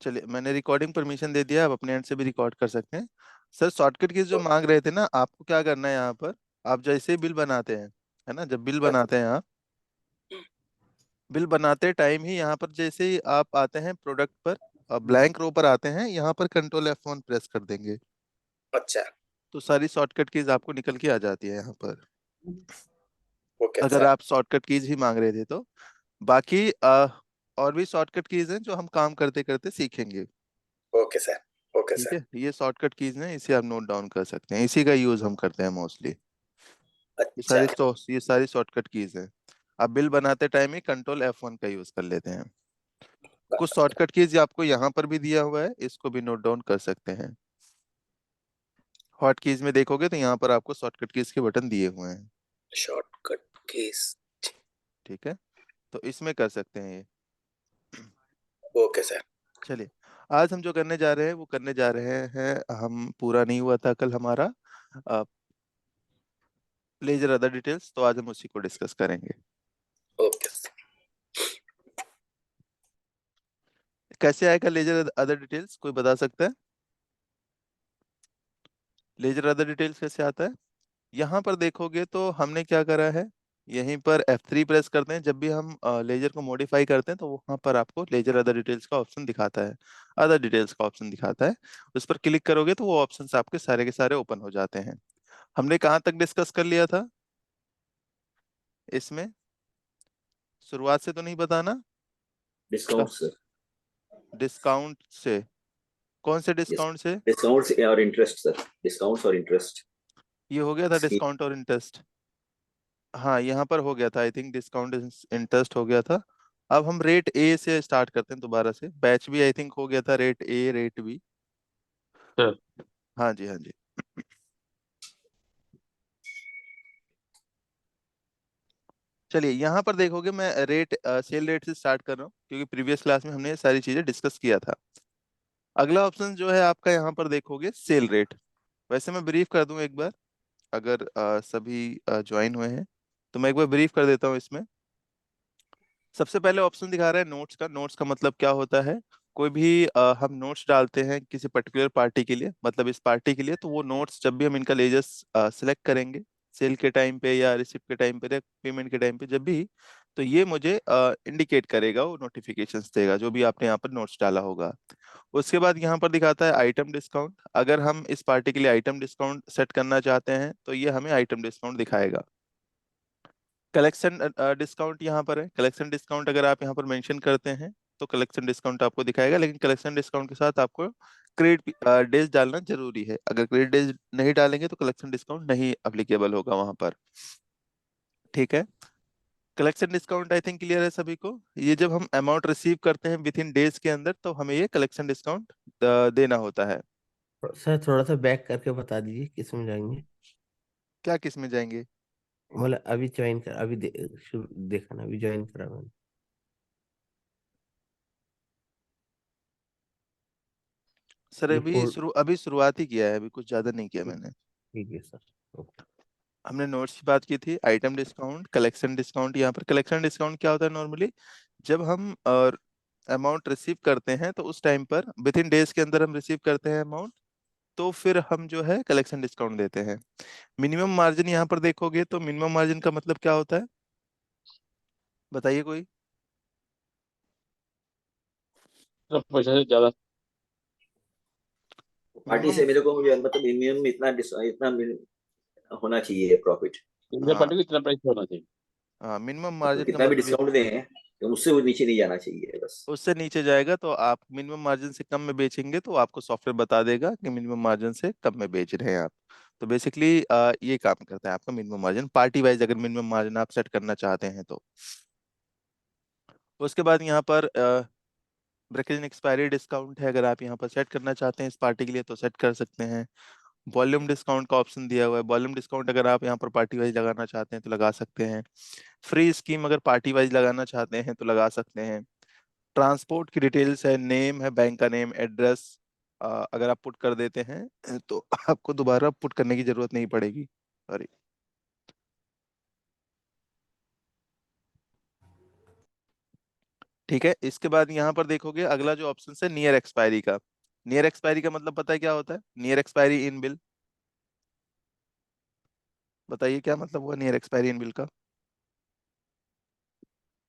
चलिए, मैंने recording permission दे दिया, आप अपने एंड से भी रिकॉर्ड कर सकते हैं। सर शॉर्टकट कीज जो मांग रहे थे ना, आपको क्या करना है यहाँ पर, आप जैसे ही बिल बनाते हैं, है ना, जब बिल बनाते हैं आप, बिल बनाते टाइम ही यहाँ पर जैसे ही आप आते हैं प्रोडक्ट पर, ब्लैंक रो पर आते हैं, यहाँ पर कंट्रोल F1 प्रेस कर देंगे, अच्छा, तो सारी शॉर्टकट कीज आपको निकल के आ जाती है यहाँ पर, ओके अगर सर। आप शॉर्टकट कीज ही मांग रहे थे तो। बाकी और भी शॉर्टकट कीज हैं जो हम काम करते करते सीखेंगे। Okay sir. ओके ठीक सर। है, ये शॉर्टकट कीज हैं, इसे आप नोट डाउन कर सकते हैं, इसी का यूज हम करते हैं मोस्टली। अच्छा। ये सारी शॉर्टकट कीज हैं। आप बिल बनाते टाइम ही कंट्रोल F1 का यूज कर लेते हैं। कुछ शॉर्टकट कीज आपको यहाँ पर भी दिया हुआ है, इसको भी नोट डाउन कर सकते हैं। हॉट कीज में देखोगे तो यहाँ पर आपको शॉर्टकट कीज के बटन दिए हुए हैं। Shortcut case. ठीक है, तो इसमें कर सकते हैं ये। Okay sir. चलिए, आज हम जो करने जा रहे हैं वो करने जा रहे हैं, हम पूरा नहीं हुआ था कल हमारा लेजर अदर डिटेल्स, तो आज हम उसी को डिस्कस करेंगे। Okay sir. कैसे आएगा लेजर अदर डिटेल्स, कोई बता सकता है? लेजर अदर डिटेल्स कैसे आता है? यहाँ पर देखोगे तो हमने क्या करा है, यहीं पर F3 प्रेस करते हैं जब भी हम लेजर को मॉडिफाई करते हैं, तो वहाँ पर आपको लेजर अदर डिटेल्स का ऑप्शन दिखाता है, अदर डिटेल्स का ऑप्शन दिखाता है। उस पर क्लिक करोगे तो वो ऑप्शंस आपके सारे के सारे ओपन हो जाते हैं। हमने कहाँ तक डिस्कस कर लिया था इसमें, शुरुआत से तो नहीं बताना। Discount sir. डिस्काउंट से? कौन से यस। डिस्काउंट से? डिस्काउंट्स और इंटरेस्ट सर, डिस्काउंट्स और इंटरेस्ट ये हो गया था स्कीम। डिस्काउंट और इंटरेस्ट। हाँ, यहाँ पर हो गया था, आई थिंक डिस्काउंट इंटरेस्ट हो गया था। अब हम रेट ए से स्टार्ट करते हैं दोबारा से, बैच भी आई थिंक हो गया था, rate A rate B. Sir हाँ जी, हाँ जी। चलिए, यहाँ पर देखोगे मैं सेल रेट से स्टार्ट कर रहा हूँ, क्योंकि प्रीवियस क्लास में हमने ये सारी चीजें डिस्कस किया था। अगला ऑप्शन जो है आपका, यहाँ पर देखोगे सेल रेट। वैसे मैं ब्रीफ कर दूं एक बार, अगर सभी ज्वाइन हुए हैं तो मैं एक बार ब्रीफ कर देता हूँ इसमें। सबसे पहले ऑप्शन दिखा रहा है नोट्स का। नोट्स का मतलब क्या होता है, कोई भी हम नोट्स डालते हैं किसी पर्टिकुलर पार्टी के लिए, मतलब इस पार्टी के लिए, तो वो नोट्स जब भी हम इनका लेजर्स सिलेक्ट करेंगे, सेल के टाइम पे या रिसिप्ट के टाइम पे या पेमेंट के टाइम पे जब भी, तो ये मुझे इंडिकेट करेगा, वो नोटिफिकेशंस देगा जो भी आपने यहाँ पर नोट्स डाला होगा। उसके बाद यहाँ पर दिखाता है आइटम डिस्काउंट। अगर हम इस पार्टी के लिए आइटम डिस्काउंट सेट करना चाहते हैं तो ये हमें आइटम डिस्काउंट दिखाएगा। कलेक्शन डिस्काउंट यहाँ पर है, कलेक्शन डिस्काउंट अगर आप यहाँ पर मेंशन करते हैं तो कलेक्शन डिस्काउंट आपको दिखाएगा, लेकिन कलेक्शन डिस्काउंट के साथ आपको क्रेडिट डेज डालना जरूरी है। अगर क्रेडिट डेज नहीं डालेंगे तो कलेक्शन डिस्काउंट नहीं अप्लीकेबल होगा वहां पर। ठीक है, collection discount I think clear है सभी को। ये जब हम अमाउंट रिसीव करते हैं विद इन डेज के अंदर, तो हमें ये कलेक्शन डिस्काउंट देना होता है। सर थोड़ा सा बैक करके बता दीजिए किस में जाएंगे। क्या किस में जाएंगे? मतलब अभी ज्वाइन कर, अभी शुरू देखा ना, अभी ज्वाइन करा मैंने। सर ये कोड। अभी शुरुआत ही किया है, अभी कुछ ज्यादा नहीं किया ठीक। मैंने। ठीक है सर। ओके। हमने नोट्स की बात की थी, आइटम डिस्काउंट, कलेक्शन डिस्काउंट। यहाँ पर कलेक्शन डिस्काउंट क्या होता है, नॉर्मली जब हम अमाउंट रिसीव करते हैं तो उस टाइम पर विद इन डेज के अंदर हम रिसीव करते हैं अमाउंट, तो फिर हम जो है कलेक्शन डिस्काउंट देते हैं। मिनिमम मार्जिन यहाँ पर देखोगे तो मिनिमम मार्जिन का मतलब क्या होता है, बताइए कोई। सर पैसा से ज्यादा। पार्टी मिनिमम, से मेरे को मुझे मतलब मिनिमम इतना इतना होना चाहिए प्रॉफिट। इंडिया हाँ पार्टी को इतना प्राइस होना चाहिए। हाँ, मिनिमम मतलब मार्जिन का कितना भी मतलब ये, डिस्काउंट दें तो उससे वो नीचे नहीं जाना चाहिए बस। उससे नीचे जाएगा तो आप मिनिमम मार्जिन से कम में बेचेंगे तो आपको सॉफ्टवेयर बता देगा कि मिनिमम मार्जिन से कम में बेच रहे हैं आप। तो बेसिकली ये काम करता है आपका मिनिमम मार्जिन, पार्टी वाइज अगर मिनिमम मार्जिन आप सेट करना चाहते हैं तो। उसके बाद यहाँ पर ब्रेकेज इन एक्सपायरी डिस्काउंट है, अगर आप यहाँ पर सेट करना चाहते हैं इस पार्टी के लिए तो सेट कर सकते हैं। वॉल्यूम डिस्काउंट का ऑप्शन दिया हुआ है, वॉल्यूम डिस्काउंट अगर आप यहाँ पर पार्टी वाइज लगाना चाहते हैं तो लगा सकते हैं। फ्री स्कीम अगर पार्टी वाइज लगाना चाहते हैं तो लगा सकते हैं। ट्रांसपोर्ट की डिटेल्स है, नेम है, बैंक का नेम, एड्रेस, अगर आप पुट कर देते हैं तो आपको दोबारा पुट करने की जरूरत नहीं पड़ेगी। सॉरी। ठीक है, इसके बाद यहाँ पर देखोगे अगला जो ऑप्शन है नियर एक्सपायरी का। नियर एक्सपायरी का मतलब पता है क्या होता है? नियर एक्सपायरी इन बिल। बताइए क्या मतलब हुआ नियर एक्सपायरी इन बिल का?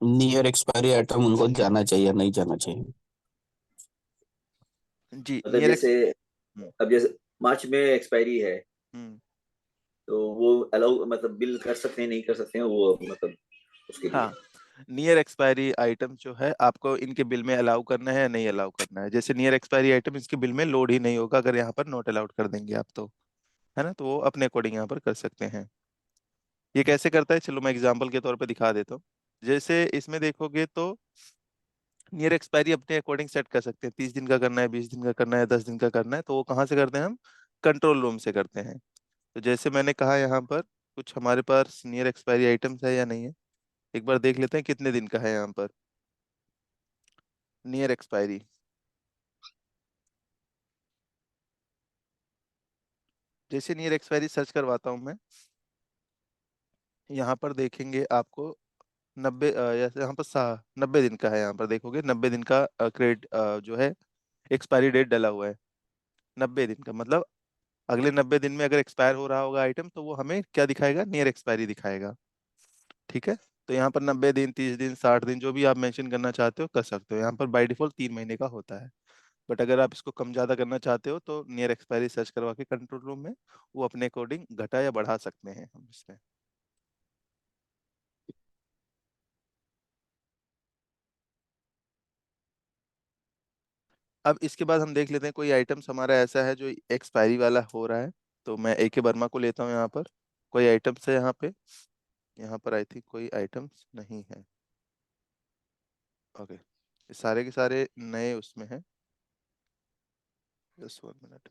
नियर एक्सपायरी आइटम उनको जाना चाहिए नहीं जाना चाहिए। जी मतलब नियर जैसे एक्स। अब जैसे मार्च में एक्सपायरी है, हम्म। तो वो अलाउ मतलब बिल कर सकते हैं नहीं कर सकते हैं वो मतलब उसके लिए। हाँ, नियर एक्सपायरी आइटम जो है आपको इनके बिल में अलाउ करना है या नहीं अलाउ करना है। जैसे नियर एक्सपायरी आइटम इसके बिल में लोड ही नहीं होगा अगर यहाँ पर नॉट अलाउड कर देंगे आप तो, है ना, तो वो अपने अकॉर्डिंग यहाँ पर कर सकते हैं। ये कैसे करता है, चलो मैं एग्जांपल के तौर पे दिखा देता हूँ। जैसे इसमें देखोगे तो नियर एक्सपायरी अपने अकॉर्डिंग सेट कर सकते हैं, 30 दिन का करना है, 20 दिन का करना है, 10 दिन का करना है, तो वो कहाँ से करते हैं हम? कंट्रोल रूम से करते हैं। तो जैसे मैंने कहा यहाँ पर कुछ हमारे पास नियर एक्सपायरी आइटम्स है या नहीं है, एक बार देख लेते हैं कितने दिन का है यहाँ पर नियर एक्सपायरी। जैसे नियर एक्सपायरी सर्च करवाता हूँ मैं, यहाँ पर देखेंगे आपको 90 यहाँ पर 90 दिन का है। यहाँ पर देखोगे 90 दिन का क्रेडिट जो है एक्सपायरी डेट डला हुआ है। 90 दिन का मतलब अगले 90 दिन में अगर एक्सपायर हो रहा होगा आइटम तो वो हमें क्या दिखाएगा? नियर एक्सपायरी दिखाएगा। ठीक है, तो यहाँ पर 90 दिन, 30 दिन, 60 दिन जो भी आप मेंशन करना चाहते हो कर सकते हो। यहाँ पर बाय डिफॉल्ट 3 महीने का होता है, बट अगर आप इसको कम ज्यादा करना चाहते हो तो नियर एक्सपायरी सर्च करवा के कंट्रोल रूम में वो अपने अकॉर्डिंग घटा या बढ़ा सकते हैं हम इसमें। अब इसके बाद हम देख लेते हैं कोई आइटम्स हमारा ऐसा है जो एक्सपायरी वाला हो रहा है। तो मैं ए के वर्मा को लेता हूँ यहाँ पर। कोई आइटम्स है यहाँ पे? यहाँ पर आई थिंक कोई आइटम्स नहीं है। ओके, ये सारे के सारे नए उसमें हैं। Just 1 minute.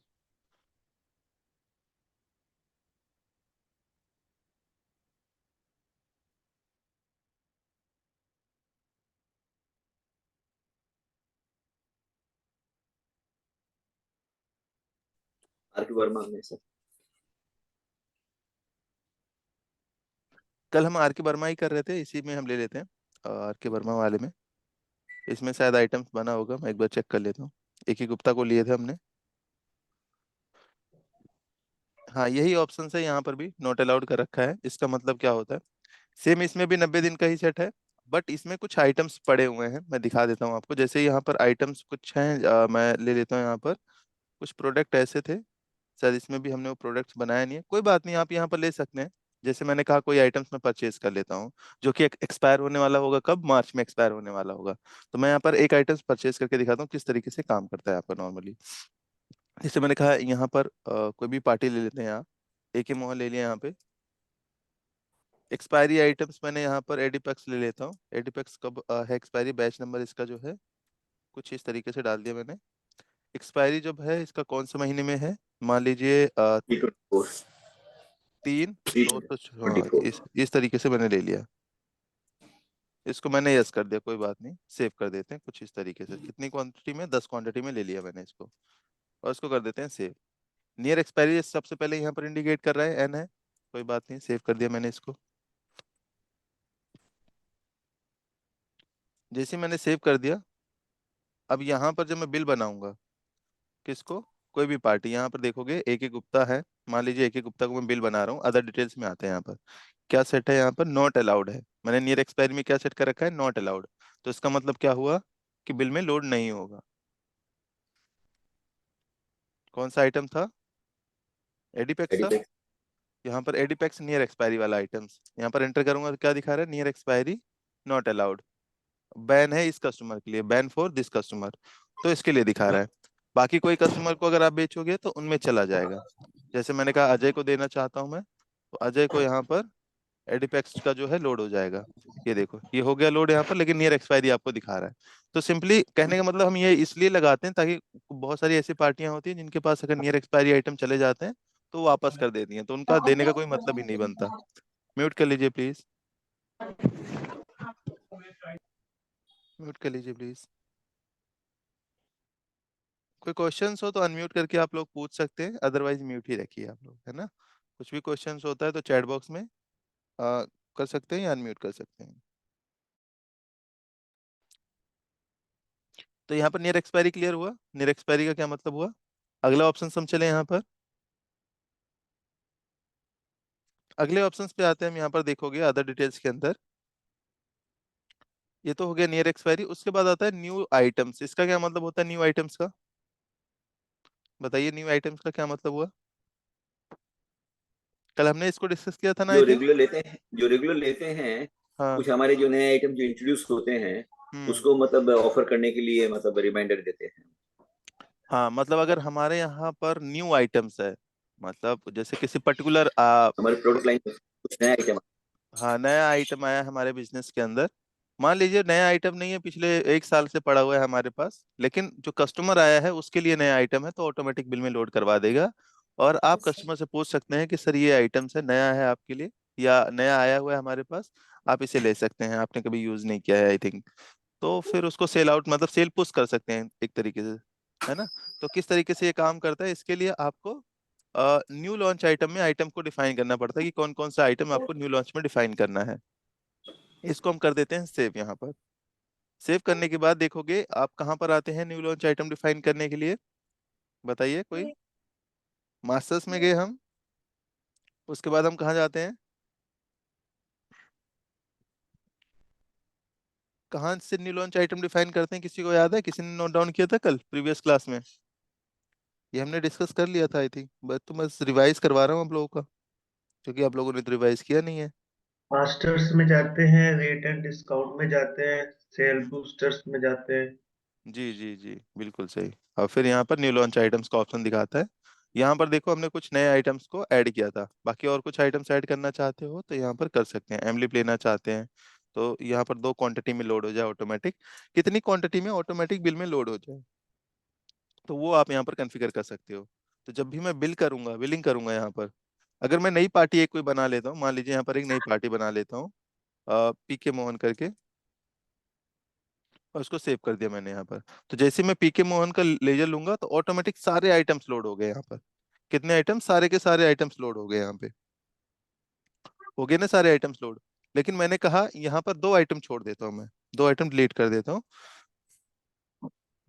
आर के वर्मा में सर। कल हम आर के वर्मा ही कर रहे थे, इसी में हम ले लेते हैं आर के वर्मा वाले में। इसमें शायद आइटम्स बना होगा, मैं एक बार चेक कर लेता हूँ। एक ही गुप्ता को लिए थे हमने। हाँ, यही ऑप्शन है, यहाँ पर भी नॉट अलाउड कर रखा है। इसका मतलब क्या होता है? सेम इसमें भी 90 दिन का ही सेट है, बट इसमें कुछ आइटम्स पड़े हुए हैं, मैं दिखा देता हूँ आपको। जैसे यहाँ पर आइटम्स कुछ हैं, मैं ले लेता हूँ यहाँ पर। कुछ प्रोडक्ट ऐसे थे, शायद इसमें भी हमने वो प्रोडक्ट्स बनाया नहीं है, कोई बात नहीं, आप यहाँ पर ले सकते हैं। जैसे मैंने कहा कोई आइटम्स मैं परचेज कर लेता हूँ जो कि एक्सपायर होने वाला होगा, कब? मार्च में एक्सपायर होने वाला होगा। तो मैं यहाँ पर एक आइटम्स परचेज करके दिखाता हूँ किस तरीके से काम करता है आपका नॉर्मली। जैसे मैंने कहा यहाँ पर कोई भी पार्टी ले लेते हैं यहाँ। एक ही मोहन ले लिया यहाँ पे। एक्सपायरी आइटम्स मैंने यहाँ पर एडिपेक्स ले लेता हूँ। एडिपेक्स कब है एक्सपायरी? बैच नंबर इसका जो है कुछ इस तरीके से डाल दिया मैंने। एक्सपायरी जब है इसका कौन से महीने में है? मान लीजिए 3/24। 3/2 तो ट्वेंटी हाँ, फोर इस तरीके से मैंने ले लिया। इसको मैंने यस कर दिया, कोई बात नहीं, सेव कर देते हैं कुछ इस तरीके से। कितनी क्वांटिटी में? 10 क्वांटिटी में ले लिया मैंने इसको, और इसको कर देते हैं सेव। नियर एक्सपायरी सबसे पहले यहाँ पर इंडिकेट कर रहा है एन है, कोई बात नहीं, सेव कर दिया मैंने इसको। जैसे ही मैंने सेव कर दिया, अब यहाँ पर जब मैं बिल बनाऊंगा किसको, कोई भी पार्टी, यहाँ पर देखोगे एक ही गुप्ता है। मान लीजिए एक ही गुप्ता को मैं बिल बना रहा हूँ, अदर डिटेल्स में आते हैं। यहाँ पर क्या सेट है? यहाँ पर नॉट अलाउड है। मैंने नियर एक्सपायरी में क्या सेट कर रखा है? Not allowed. तो इसका मतलब क्या हुआ कि बिल में लोड नहीं होगा। कौन सा आइटम था? एडिपेक्स था। एडिपेक्स। यहाँ पर एडिपेक्स नियर एक्सपायरी वाला आइटम्स, यहाँ पर एंटर करूंगा तो क्या दिखा रहा है? Near expiry not allowed. Ban है इस कस्टमर के लिए, बैन फॉर दिस कस्टमर, तो इसके लिए दिखा रहा है। बाकी कोई कस्टमर को अगर आप बेचोगे तो उनमें चला जाएगा। जैसे मैंने कहा अजय को देना चाहता हूं मैं, तो अजय को यहाँ पर एडिपेक्स का जो है लोड हो जाएगा। ये देखो ये हो गया लोड यहाँ पर, लेकिन नियर एक्सपायरी आपको दिखा रहा है। तो सिंपली कहने का मतलब हम ये इसलिए लगाते हैं ताकि बहुत सारी ऐसी पार्टियां होती हैं जिनके पास अगर नियर एक्सपायरी आइटम चले जाते हैं तो वो वापस कर देती हैं, तो उनका देने का कोई मतलब ही नहीं बनता। म्यूट कर लीजिए प्लीज, म्यूट कर लीजिए प्लीज। कोई क्वेश्चंस हो तो अनम्यूट करके आप लोग पूछ सकते हैं, अदरवाइज म्यूट ही रखिए आप लोग, है ना। कुछ भी क्वेश्चंस होता है तो चैट बॉक्स में कर सकते हैं या अनम्यूट कर सकते हैं। तो यहाँ पर नियर एक्सपायरी क्लियर हुआ। नियर एक्सपायरी का क्या मतलब हुआ? अगला ऑप्शन हम चले यहाँ पर, अगले ऑप्शंस पे आते हैं हम। यहाँ पर देखोगे अदर डिटेल्स के अंदर, ये तो हो गया नियर एक्सपायरी। उसके बाद आता है न्यू आइटम्स। इसका क्या मतलब होता है न्यू आइटम्स का? बताइए न्यू आइटम्स का क्या मतलब हुआ? कल हमने इसको डिस्कस किया था ना, आई जो थिंक। रेगुलर लेते हैं, जो रेगुलर लेते हैं, हाँ। कुछ हमारे जो नए आइटम जो इंट्रोड्यूस होते हैं, हम्म। उसको मतलब ऑफर करने के लिए मतलब रिमाइंडर देते हैं। हाँ, मतलब अगर हमारे यहाँ पर न्यू आइटम्स है, मतलब जैसे किसी पर्टिकुलर हमारे प्रोडक्ट लाइन में कुछ नया आइटम। हाँ, नया आइटम आया है हमारे बिजनेस के अंदर। मान लीजिए नया आइटम नहीं है, पिछले 1 साल से पड़ा हुआ है हमारे पास, लेकिन जो कस्टमर आया है उसके लिए नया आइटम है, तो ऑटोमेटिक बिल में लोड करवा देगा। और आप कस्टमर से पूछ सकते हैं कि सर ये आइटम्स है, नया है आपके लिए या नया आया हुआ है हमारे पास, आप इसे ले सकते हैं, आपने कभी यूज नहीं किया है, आई थिंक। तो फिर उसको सेल आउट मतलब सेल पुश कर सकते हैं एक तरीके से, है ना। तो किस तरीके से ये काम करता है, इसके लिए आपको न्यू लॉन्च आइटम में आइटम को डिफाइन करना पड़ता है कि कौन कौन सा आइटम आपको न्यू लॉन्च में डिफाइन करना है। इसको हम कर देते हैं सेव यहाँ पर। सेव करने के बाद देखोगे आप कहाँ पर आते हैं न्यू लॉन्च आइटम डिफाइन करने के लिए, बताइए कोई। मास्टर्स में गए हम, उसके बाद हम कहाँ जाते हैं, कहाँ से न्यू लॉन्च आइटम डिफाइन करते हैं? किसी को याद है? किसी ने नोट डाउन किया था कल प्रीवियस क्लास में? ये हमने डिस्कस कर लिया था आई थिंक, बस तो बस रिवाइज करवा रहा हूँ आप लोगों का, क्योंकि आप लोगों ने तो रिवाइज किया नहीं है। मास्टर्स में जाते हैं, रेट एंड डिस्काउंट में जाते हैं, सेल बूस्टर्स में जाते हैं। जी जी जी, बिल्कुल सही। और फिर यहाँ पर न्यू लॉन्च आइटम्स का ऑप्शन दिखाता है। यहाँ पर देखो हमने कुछ नए आइटम्स को ऐड किया था, बाकी और कुछ आइटम्स ऐड करना चाहते हो तो यहाँ पर कर सकते हैं। एमलिप लेना चाहते हैं तो यहाँ पर 2 क्वांटिटी में लोड हो जाए ऑटोमेटिक, कितनी क्वांटिटी में ऑटोमेटिक बिल में लोड हो जाए, तो वो आप यहाँ पर कॉन्फ़िगर कर सकते हो। तो जब भी मैं बिल करूंगा, बिलिंग करूंगा यहाँ पर, अगर मैं नई पार्टी एक कोई बना लेता हूँ, मान लीजिए यहाँ पर एक नई पार्टी बना लेता हूँ पीके मोहन करके, और उसको सेव कर दिया मैंने यहाँ पर। तो जैसे मैं पीके मोहन का लेजर लूंगा तो ऑटोमेटिक सारे आइटम्स लोड हो गए यहाँ पर। कितने आइटम्स? सारे के सारे आइटम्स लोड हो गए यहाँ पे, हो गए ना सारे आइटम्स लोड। लेकिन मैंने कहा यहाँ पर 2 आइटम छोड़ देता हूँ मैं, 2 आइटम डिलीट कर देता हूँ।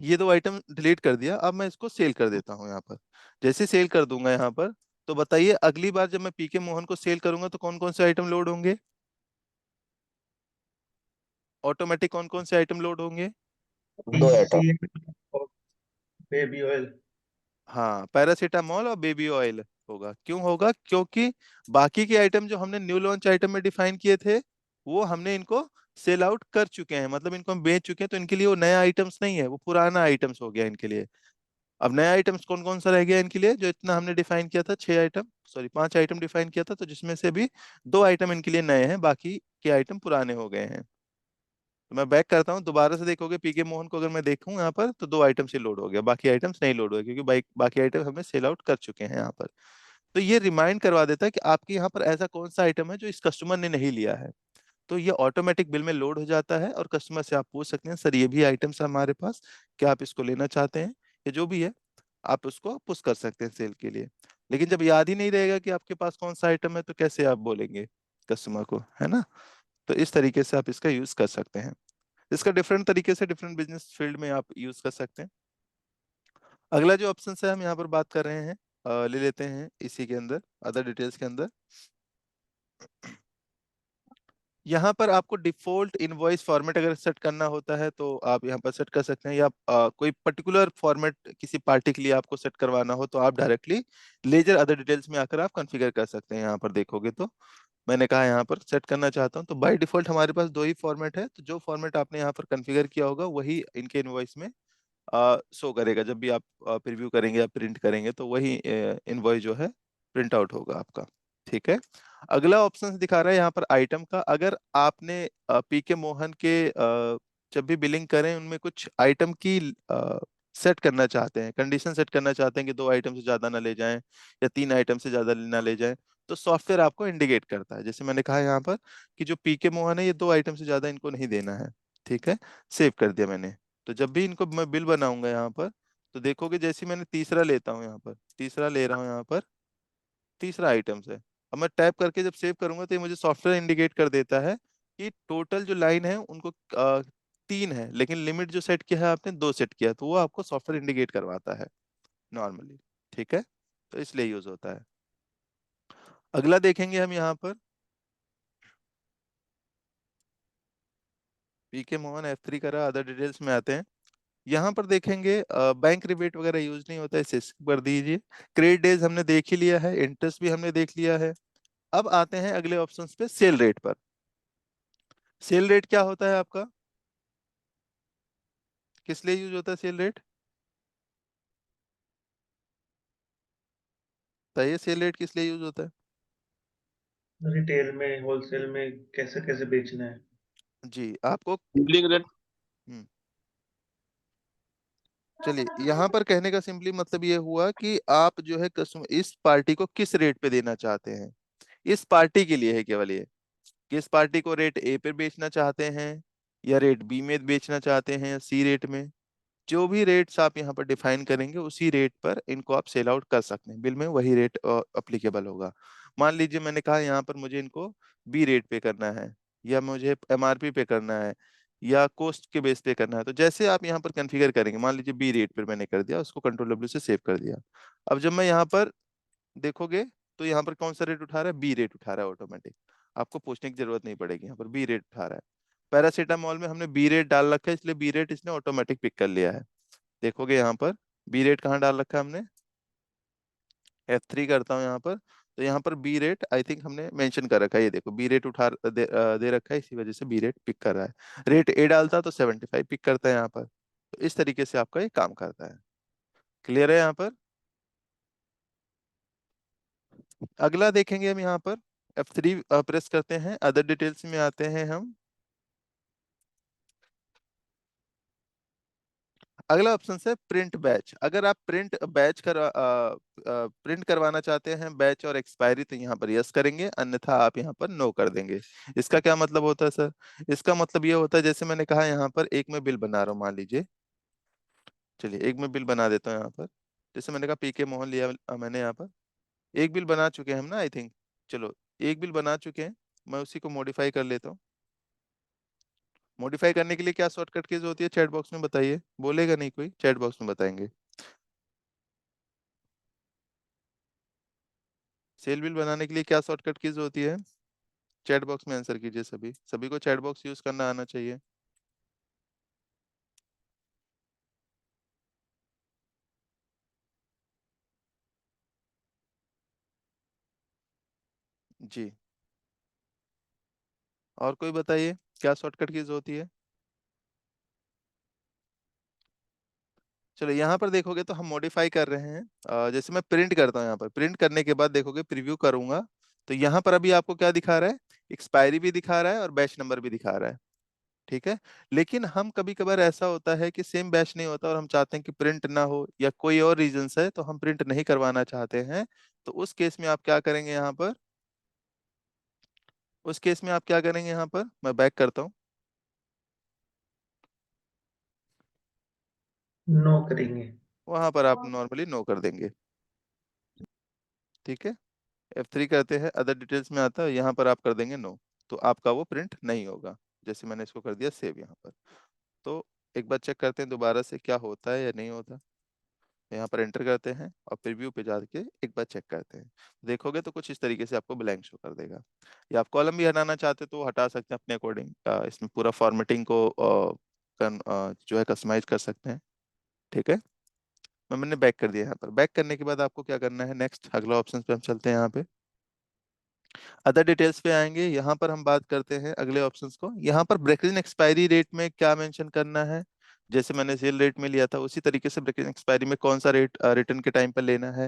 ये 2 आइटम डिलीट कर दिया, अब मैं इसको सेल कर देता हूँ यहाँ पर। जैसे सेल कर दूंगा यहाँ पर, तो बताइए अगली बार जब मैं पीके मोहन को सेल करूंगा तो कौन कौन से आइटम लोड होंगे ऑटोमेटिक? कौन कौन से आइटम लोड होंगे? 2 आइटम। PCM और बेबी ऑयल। हाँ, पैरासीटामोल और बेबी ऑयल होगा। क्यों होगा? क्योंकि बाकी के आइटम जो हमने न्यू लॉन्च आइटम में डिफाइन किए थे, वो हमने इनको सेल आउट कर चुके हैं, मतलब इनको हम बेच चुके हैं, तो इनके लिए वो नया आइटम्स नहीं है, वो पुराना आइटम्स हो गया इनके लिए। अब नया आइटम्स कौन कौन सा रह गया इनके लिए? जो इतना हमने डिफाइन किया था, 6 आइटम, सॉरी 5 आइटम डिफाइन किया था, तो जिसमें से भी 2 आइटम इनके लिए नए हैं, बाकी के आइटम पुराने हो गए हैं। तो मैं बैक करता हूँ, दोबारा से देखोगे पीके मोहन को अगर मैं देखूँ यहाँ पर, तो 2 आइटम से लोड हो गया, बाकी आइटम्स नहीं लोड हुए, क्योंकि बाकी आइटम हमने सेल आउट कर चुके हैं यहाँ पर। तो ये रिमाइंड करवा देता है कि आपके यहाँ पर ऐसा कौन सा आइटम है जो इस कस्टमर ने नहीं लिया है। तो ये ऑटोमेटिक बिल में लोड हो जाता है, और कस्टमर से आप पूछ सकते हैं सर ये भी आइटम्स है हमारे पास, क्या आप इसको लेना चाहते हैं, या जो भी है आप उसको पुश कर सकते हैं सेल के लिए। लेकिन जब याद ही नहीं रहेगा कि आपके पास कौन सा आइटम है, तो कैसे आप बोलेंगे कस्टमर को, है ना। तो इस तरीके से आप इसका यूज कर सकते हैं। इसका डिफरेंट तरीके से डिफरेंट बिजनेस फील्ड में आप यूज कर सकते हैं। अगला जो ऑप्शन है हम यहाँ पर बात कर रहे हैं, ले लेते हैं इसी के अंदर, अदर डिटेल्स के अंदर। यहाँ पर आपको डिफॉल्ट इनवॉइस फॉर्मेट अगर सेट करना होता है तो आप यहाँ पर सेट कर सकते हैं, या कोई पर्टिकुलर फॉर्मेट किसी पार्टी के लिए आपको सेट करवाना हो तो आप डायरेक्टली लेजर अदर डिटेल्स में आकर आप कॉन्फ़िगर कर सकते हैं। यहाँ पर देखोगे तो मैंने कहा यहाँ पर सेट करना चाहता हूँ, तो बाय डिफॉल्ट हमारे पास 2 ही फॉर्मेट है, तो जो फॉर्मेट आपने यहाँ पर कॉन्फ़िगर किया होगा वही इनके इनवॉइस में शो करेगा। जब भी आप प्रीव्यू करेंगे या प्रिंट करेंगे तो वही इनवॉइस जो है प्रिंट आउट होगा आपका। ठीक है। अगला ऑप्शन दिखा रहा है यहाँ पर आइटम का। अगर आपने पीके मोहन के जब भी बिलिंग करें उनमें कुछ आइटम की सेट करना चाहते हैं, कंडीशन सेट करना चाहते हैं कि 2 आइटम से ज्यादा ना ले जाएं या 3 आइटम से ज्यादा ना ले जाएं, तो सॉफ्टवेयर आपको इंडिकेट करता है। जैसे मैंने कहा यहाँ पर कि जो पीके मोहन है ये 2 आइटम से ज्यादा इनको नहीं देना है। ठीक है, सेव कर दिया मैंने। तो जब भी इनको मैं बिल बनाऊंगा यहाँ पर, तो देखोगे जैसे ही मैंने तीसरा लेता हूँ यहाँ पर, तीसरा ले रहा हूँ यहाँ पर, तीसरा आइटम है, अब मैं टैप करके जब सेव करूंगा तो ये मुझे सॉफ्टवेयर इंडिकेट कर देता है कि टोटल जो लाइन है उनको 3 है, लेकिन लिमिट जो सेट किया है आपने 2 सेट किया, तो वो आपको सॉफ्टवेयर इंडिकेट करवाता है नॉर्मली। ठीक है, तो इसलिए यूज होता है। अगला देखेंगे हम यहाँ पर पीके मोहन F3 करा, अदर डिटेल्स में आते हैं। यहाँ पर देखेंगे बैंक रिबेट वगैरह यूज नहीं होता है, इसे skip कर दीजिए। क्रेडिट डेज हमने देख ही लिया है, इंटरेस्ट भी हमने देख लिया है। अब आते हैं अगले ऑप्शंस पे, सेल रेट पर। सेल रेट क्या होता है आपका, किस लिए यूज होता है सेल रेट, बताइए सेल रेट किस लिए यूज होता है। रिटेल में, होलसेल में कैसे कैसे बेचना है। जी आपको बिलिंग रेट। हम्म, चलिए यहाँ पर कहने का सिंपली मतलब ये हुआ कि आप जो है कस्टमर इस पार्टी को किस रेट पे देना चाहते हैं, इस पार्टी के लिए है केवल ये, किस पार्टी को रेट ए पे बेचना चाहते हैं या रेट बी में बेचना चाहते हैं या सी रेट में। जो भी रेट्स आप यहाँ पर डिफाइन करेंगे उसी रेट पर इनको आप सेल आउट कर सकते हैं, बिल में वही रेट अप्लीकेबल होगा। मान लीजिए मैंने कहा यहाँ पर मुझे इनको बी रेट पे करना है, या मुझे एमआरपी पे करना है, या कॉस्ट के बेस पे करना है, तो जैसे आप यहाँ पर कॉन्फ़िगर करेंगे, मान लीजिए बी रेट पर मैंने कर दिया, उसको कंट्रोल डब्ल्यू से सेव कर दिया। अब जब मैं यहाँ पर देखोगे तो यहाँ पर कौन सा रेट उठा रहा है, बी रेट उठा रहा है ऑटोमेटिक, आपको पूछने की जरूरत नहीं पड़ेगी, यहाँ पर बी रेट उठा रहा है। पैरासीटामोल में हमने बी रेट डाल रखा है, इसलिए बी रेट इसने ऑटोमेटिक पिक कर लिया है। देखोगे यहाँ पर बी रेट कहाँ डाल रखा है हमने, F3 करता हूँ यहाँ पर, तो यहाँ पर बी रेट आई थिंक हमने मेंशन कर रखा है, ये देखो बी रेट दे रखा है, इसी वजह से बी रेट पिक कर रहा है। रेट ए डालता तो 75 पिक करता है यहाँ पर, तो इस तरीके से आपका ये काम करता है। क्लियर है यहाँ पर। अगला देखेंगे हम यहाँ पर F3 प्रेस करते हैं, अदर डिटेल्स में आते हैं हम। अगला ऑप्शन है प्रिंट बैच। अगर आप प्रिंट करवाना चाहते हैं बैच और एक्सपायरी, तो यहाँ पर यस करेंगे, अन्यथा आप यहाँ पर नो कर देंगे। इसका क्या मतलब होता है सर, इसका मतलब ये होता है जैसे मैंने कहा यहाँ पर एक मैं बिल बना रहा हूँ, मान लीजिए, चलिए एक मैं बिल बना देता हूँ यहाँ पर। जैसे मैंने कहा पीके मोहन लिया मैंने यहाँ पर, एक बिल बना चुके हैं हम ना आई थिंक, चलो एक बिल बना चुके हैं, मैं उसी को मॉडिफाई कर लेता हूँ। मॉडिफाई करने के लिए क्या शॉर्टकट कीज होती है, चैट बॉक्स में बताइए, बोलेगा नहीं कोई, चैट बॉक्स में बताएंगे। सेल बिल बनाने के लिए क्या शॉर्टकट कीज होती है, चैट बॉक्स में आंसर कीजिए, सभी सभी को चैट बॉक्स यूज करना आना चाहिए। जी और कोई बताइए क्या शॉर्टकट कीज होती है। चलो यहाँ पर देखोगे तो हम मॉडिफाई कर रहे हैं, जैसे मैं प्रिंट करता हूँ, यहाँ पर प्रिंट करने के बाद देखोगे प्रीव्यू करूंगा, तो यहाँ पर अभी आपको क्या दिखा रहा है, एक्सपायरी भी दिखा रहा है और बैच नंबर भी दिखा रहा है। ठीक है, लेकिन हम कभी कभार ऐसा होता है कि सेम बैच नहीं होता और हम चाहते हैं कि प्रिंट ना हो, या कोई और रीजंस है तो हम प्रिंट नहीं करवाना चाहते हैं, तो उस केस में आप क्या करेंगे यहाँ पर, उस केस में आप क्या करेंगे यहाँ पर, मैं बैक करता हूँ, नो करेंगे। वहां पर आप नॉर्मली नो कर देंगे। ठीक है, F3 करते हैं, अदर डिटेल्स में आता है, यहाँ पर आप कर देंगे नो, तो आपका वो प्रिंट नहीं होगा। जैसे मैंने इसको कर दिया सेव यहाँ पर, तो एक बार चेक करते हैं दोबारा से क्या होता है या नहीं होता। यहाँ पर एंटर करते हैं और प्रीव्यू पे जाके एक बार चेक करते हैं, देखोगे तो कुछ इस तरीके से आपको ब्लैंक शो कर देगा। या आप कॉलम भी हटाना चाहते तो हटा सकते हैं अपने अकॉर्डिंग, इसमें पूरा फॉर्मेटिंग को जो है कस्टमाइज कर सकते हैं। ठीक है, मैंने बैक कर दिया। यहाँ पर बैक करने के बाद आपको क्या करना है, नेक्स्ट अगला ऑप्शन पे हम चलते हैं, यहाँ पे अदर डिटेल्स पे आएंगे। यहाँ पर हम बात करते हैं अगले ऑप्शंस को, यहाँ पर ब्रेक एक्सपायरी रेट में क्या मेंशन करना है, जैसे मैंने सेल रेट में लिया था उसी तरीके से ब्रेक एक्सपायरी में कौन सा रेट रिटर्न के टाइम पर लेना है।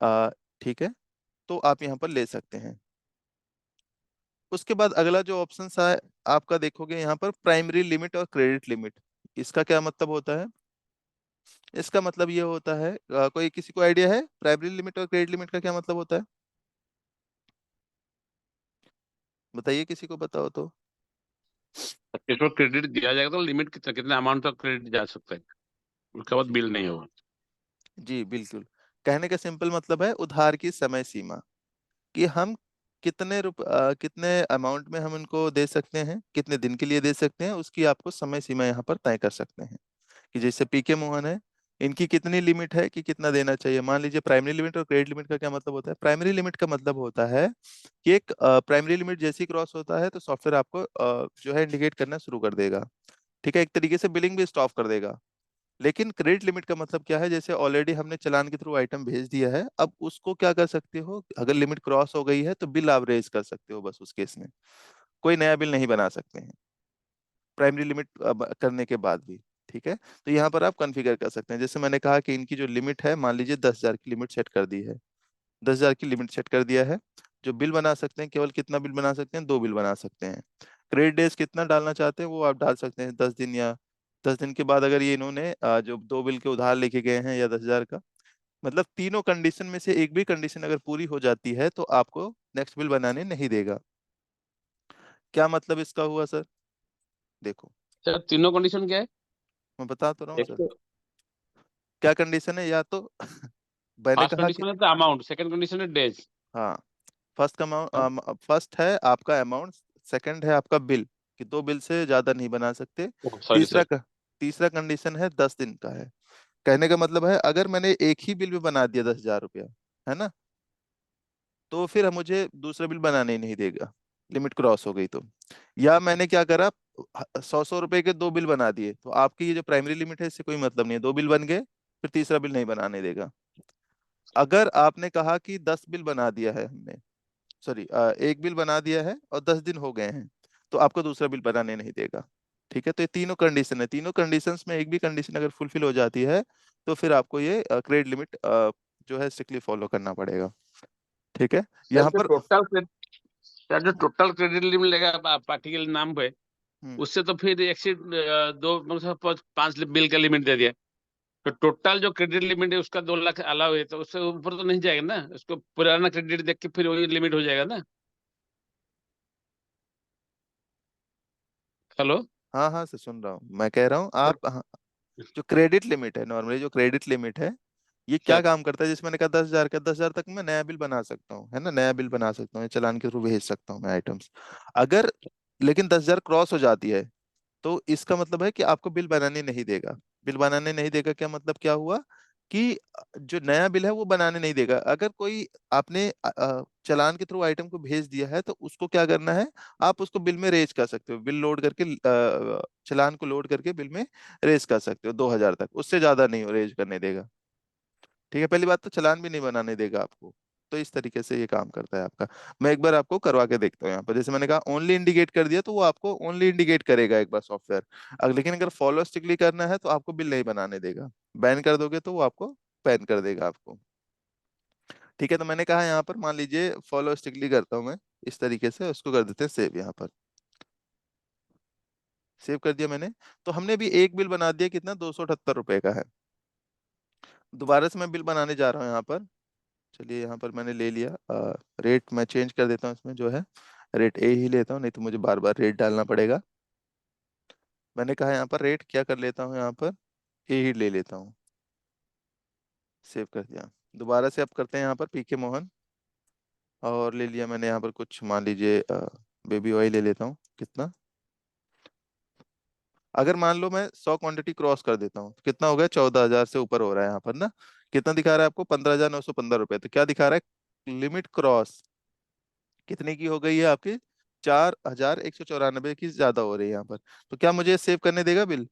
अ, ठीक है, तो आप यहाँ पर ले सकते हैं। उसके बाद अगला जो ऑप्शन है आपका देखोगे यहाँ पर प्राइमरी लिमिट और क्रेडिट लिमिट, इसका क्या मतलब होता है, इसका मतलब ये होता है कोई किसी को आइडिया है प्राइमरी लिमिट और क्रेडिट लिमिट का क्या मतलब होता है, बताइए किसी को बताओ तो। इसको क्रेडिट दिया जाएगा तो लिमिट कितना, कितना अमाउंट तक क्रेडिट जा सकता है, उसके बाद बिल नहीं होगा। जी बिल्कुल, कहने का सिंपल मतलब है उधार की समय सीमा, कि हम कितने अमाउंट में हम इनको दे सकते हैं, कितने दिन के लिए दे सकते हैं, उसकी आपको समय सीमा यहाँ पर तय कर सकते हैं। कि जैसे पीके मोहन है, इनकी कितनी लिमिट है कि कितना देना चाहिए। मान लीजिए प्राइमरी लिमिट और क्रेडिट लिमिट का क्या मतलब होता है। प्राइमरी लिमिट का मतलब होता है कि एक प्राइमरी लिमिट जैसे ही क्रॉस होता है तो सॉफ्टवेयर आपको जो है इंडिकेट करना शुरू कर देगा। ठीक है, एक तरीके से बिलिंग भी स्टॉप कर देगा। लेकिन क्रेडिट लिमिट का मतलब क्या है, जैसे ऑलरेडी हमने चालान के थ्रू आइटम भेज दिया है, अब उसको क्या कर सकते हो, अगर लिमिट क्रॉस हो गई है तो बिल आप रेज कर सकते हो, बस उस केस में कोई नया बिल नहीं बना सकते हैं प्राइमरी लिमिट करने के बाद भी। ठीक है, तो यहाँ पर आप कॉन्फ़िगर कर सकते हैं। जैसे मैंने कहा कि इनकी जो लिमिट है, मान लीजिए 10,000 की लिमिट सेट कर दी है, 10,000 की लिमिट सेट कर दिया है। जो बिल बना सकते हैं, केवल कितना बिल बना सकते हैं, 2 बिल बना सकते हैं। क्रेडिट डेज कितना डालना चाहते हैं वो आप डाल सकते हैं, 10 दिन, या 10 दिन के बाद अगर ये इन्होंने जो 2 बिल के उधार लेके गए हैं या 10,000 का, मतलब तीनों कंडीशन में से एक भी कंडीशन अगर पूरी हो जाती है तो आपको नेक्स्ट बिल बनाने नहीं देगा। क्या मतलब इसका हुआ सर? देखो, सर तीनों कंडीशन क्या है? मैं बता तो रहा हूँ एक सर। तो क्या कंडीशन है, या तो मैंने फर्स्ट कहा कि, कंडीशन है तो अमाउंट, सेकंड कंडीशन है डेज। हाँ, फर्स्ट का हाँ, अमाउंट, फर्स्ट है आपका अमाउंट, सेकंड है आपका बिल, कि 2 बिल से ज्यादा नहीं बना सकते। सॉरी तीसरा सर। का तीसरा कंडीशन है 10 दिन का है। कहने का मतलब है अगर मैंने एक ही बिल में बना दिया 10,000 रुपया, है ना, तो फिर मुझे दूसरा बिल बनाने ही नहीं देगा, लिमिट क्रॉस हो गई तो। या मैंने क्या करा, 100-100 रुपए के 2 बिल बना दिए, तो आपकी ये जो प्राइमरी लिमिट है इससे कोई मतलब नहीं है, 2 बिल बन गए, फिर तीसरा बिल नहीं बनाने देगा। अगर आपने कहा कि 10 बिल बना दिया है हमने, सॉरी, एक बिल बना दिया है और 10 दिन हो गए हैं, तो आपको दूसरा बिल बनाने नहीं देगा। ठीक है, तो ये तीनों कंडीशन है, तीनों कंडीशंस में एक भी कंडीशन अगर फुलफिल हो जाती है तो फिर आपको ये क्रेडिट लिमिट जो है स्ट्रिक्टली फॉलो करना पड़ेगा। ठीक है, सर यहाँ जो पर। टोटल सर जो टोटल क्रेडिट लिमिट लेगा पार्टी के नाम पे, हम्म, उससे तो फिर एक्सीड दो मतलब 5 बिल का लिमिट दे दिया, तो टोटल जो क्रेडिट लिमिट है उसका 2 लाख अलाउ है, तो उससे ऊपर तो नहीं जाएगा ना, उसको पुराना क्रेडिट देख के फिर वही लिमिट हो जाएगा ना। हेलो हाँ हाँ सर, सुन रहा हूँ, मैं कह रहा हूँ सर। आप, हाँ, जो क्रेडिट लिमिट है, नॉर्मली जो क्रेडिट लिमिट है, ये क्या सर काम करता है, जिसमें मैंने कहा 10,000 का, 10,000 तक मैं नया बिल बना सकता हूँ, है ना, नया बिल बना सकता हूँ, या चालान के थ्रू भेज सकता हूँ मैं आइटम्स। अगर लेकिन 10,000 क्रॉस हो जाती है तो इसका मतलब है कि आपको बिल बनाने नहीं देगा। बिल बनाने नहीं देगा, क्या मतलब क्या हुआ, कि जो नया बिल है वो बनाने नहीं देगा। अगर कोई आपने चालान के थ्रू आइटम को भेज दिया है तो उसको क्या करना है, आप उसको बिल में रेज कर सकते हो, बिल लोड करके, चालान को लोड करके बिल में रेज कर सकते हो 2,000 तक, उससे ज्यादा नहीं रेज करने देगा। ठीक है, पहली बात तो चालान भी नहीं बनाने देगा आपको। तो इस तरीके से ये काम करता है आपका। मैं एक बार आपको करवा के देखता हूँ यहाँ पर, जैसे मैंने कहा ओनली इंडिकेट कर दिया तो वो आपको ओनली इंडिकेट करेगा एक बार सॉफ्टवेयर। लेकिन अगर फॉलो स्ट्रिक्टली करना है तो आपको बिल नहीं बनाने देगा। बैन कर दोगे तो वो आपको बैन कर देगा आपको। ठीक है, तो मैंने कहा यहाँ पर मान लीजिए फॉलो स्ट्रिक्टली करता हूँ मैं, इस तरीके से उसको कर देते हैं सेव। यहाँ पर सेव कर दिया मैंने। तो हमने भी एक बिल बना दिया, कितना, 278 रुपए का है। दोबारा से मैं बिल बनाने जा रहा हूँ यहाँ पर। चलिए, यहाँ पर मैंने ले लिया, रेट मैं चेंज कर देता हूँ, इसमें जो है रेट ए ही लेता हूँ, नहीं तो मुझे बार बार रेट डालना पड़ेगा। मैंने कहा यहाँ पर रेट क्या कर लेता हूँ, यहाँ पर ए ही ले लेता हूँ। सेव कर दिया। दोबारा से अब करते हैं यहाँ पर पीके मोहन, और ले लिया मैंने यहाँ पर कुछ, मान लीजिए बेबी ऑयल ले लेता हूँ, कितना, अगर मान लो मैं 100 क्वांटिटी क्रॉस कर देता हूँ तो कितना हो गया, 14,000 से ऊपर हो रहा है यहाँ पर ना। कितना दिखा रहा है आपको, 15,915 रुपए। तो क्या दिखा रहा है, लिमिट क्रॉस कितने की हो गई है आपकी, 4,194 की ज्यादा हो रही है यहाँ पर। तो क्या मुझे सेव करने देगा बिल?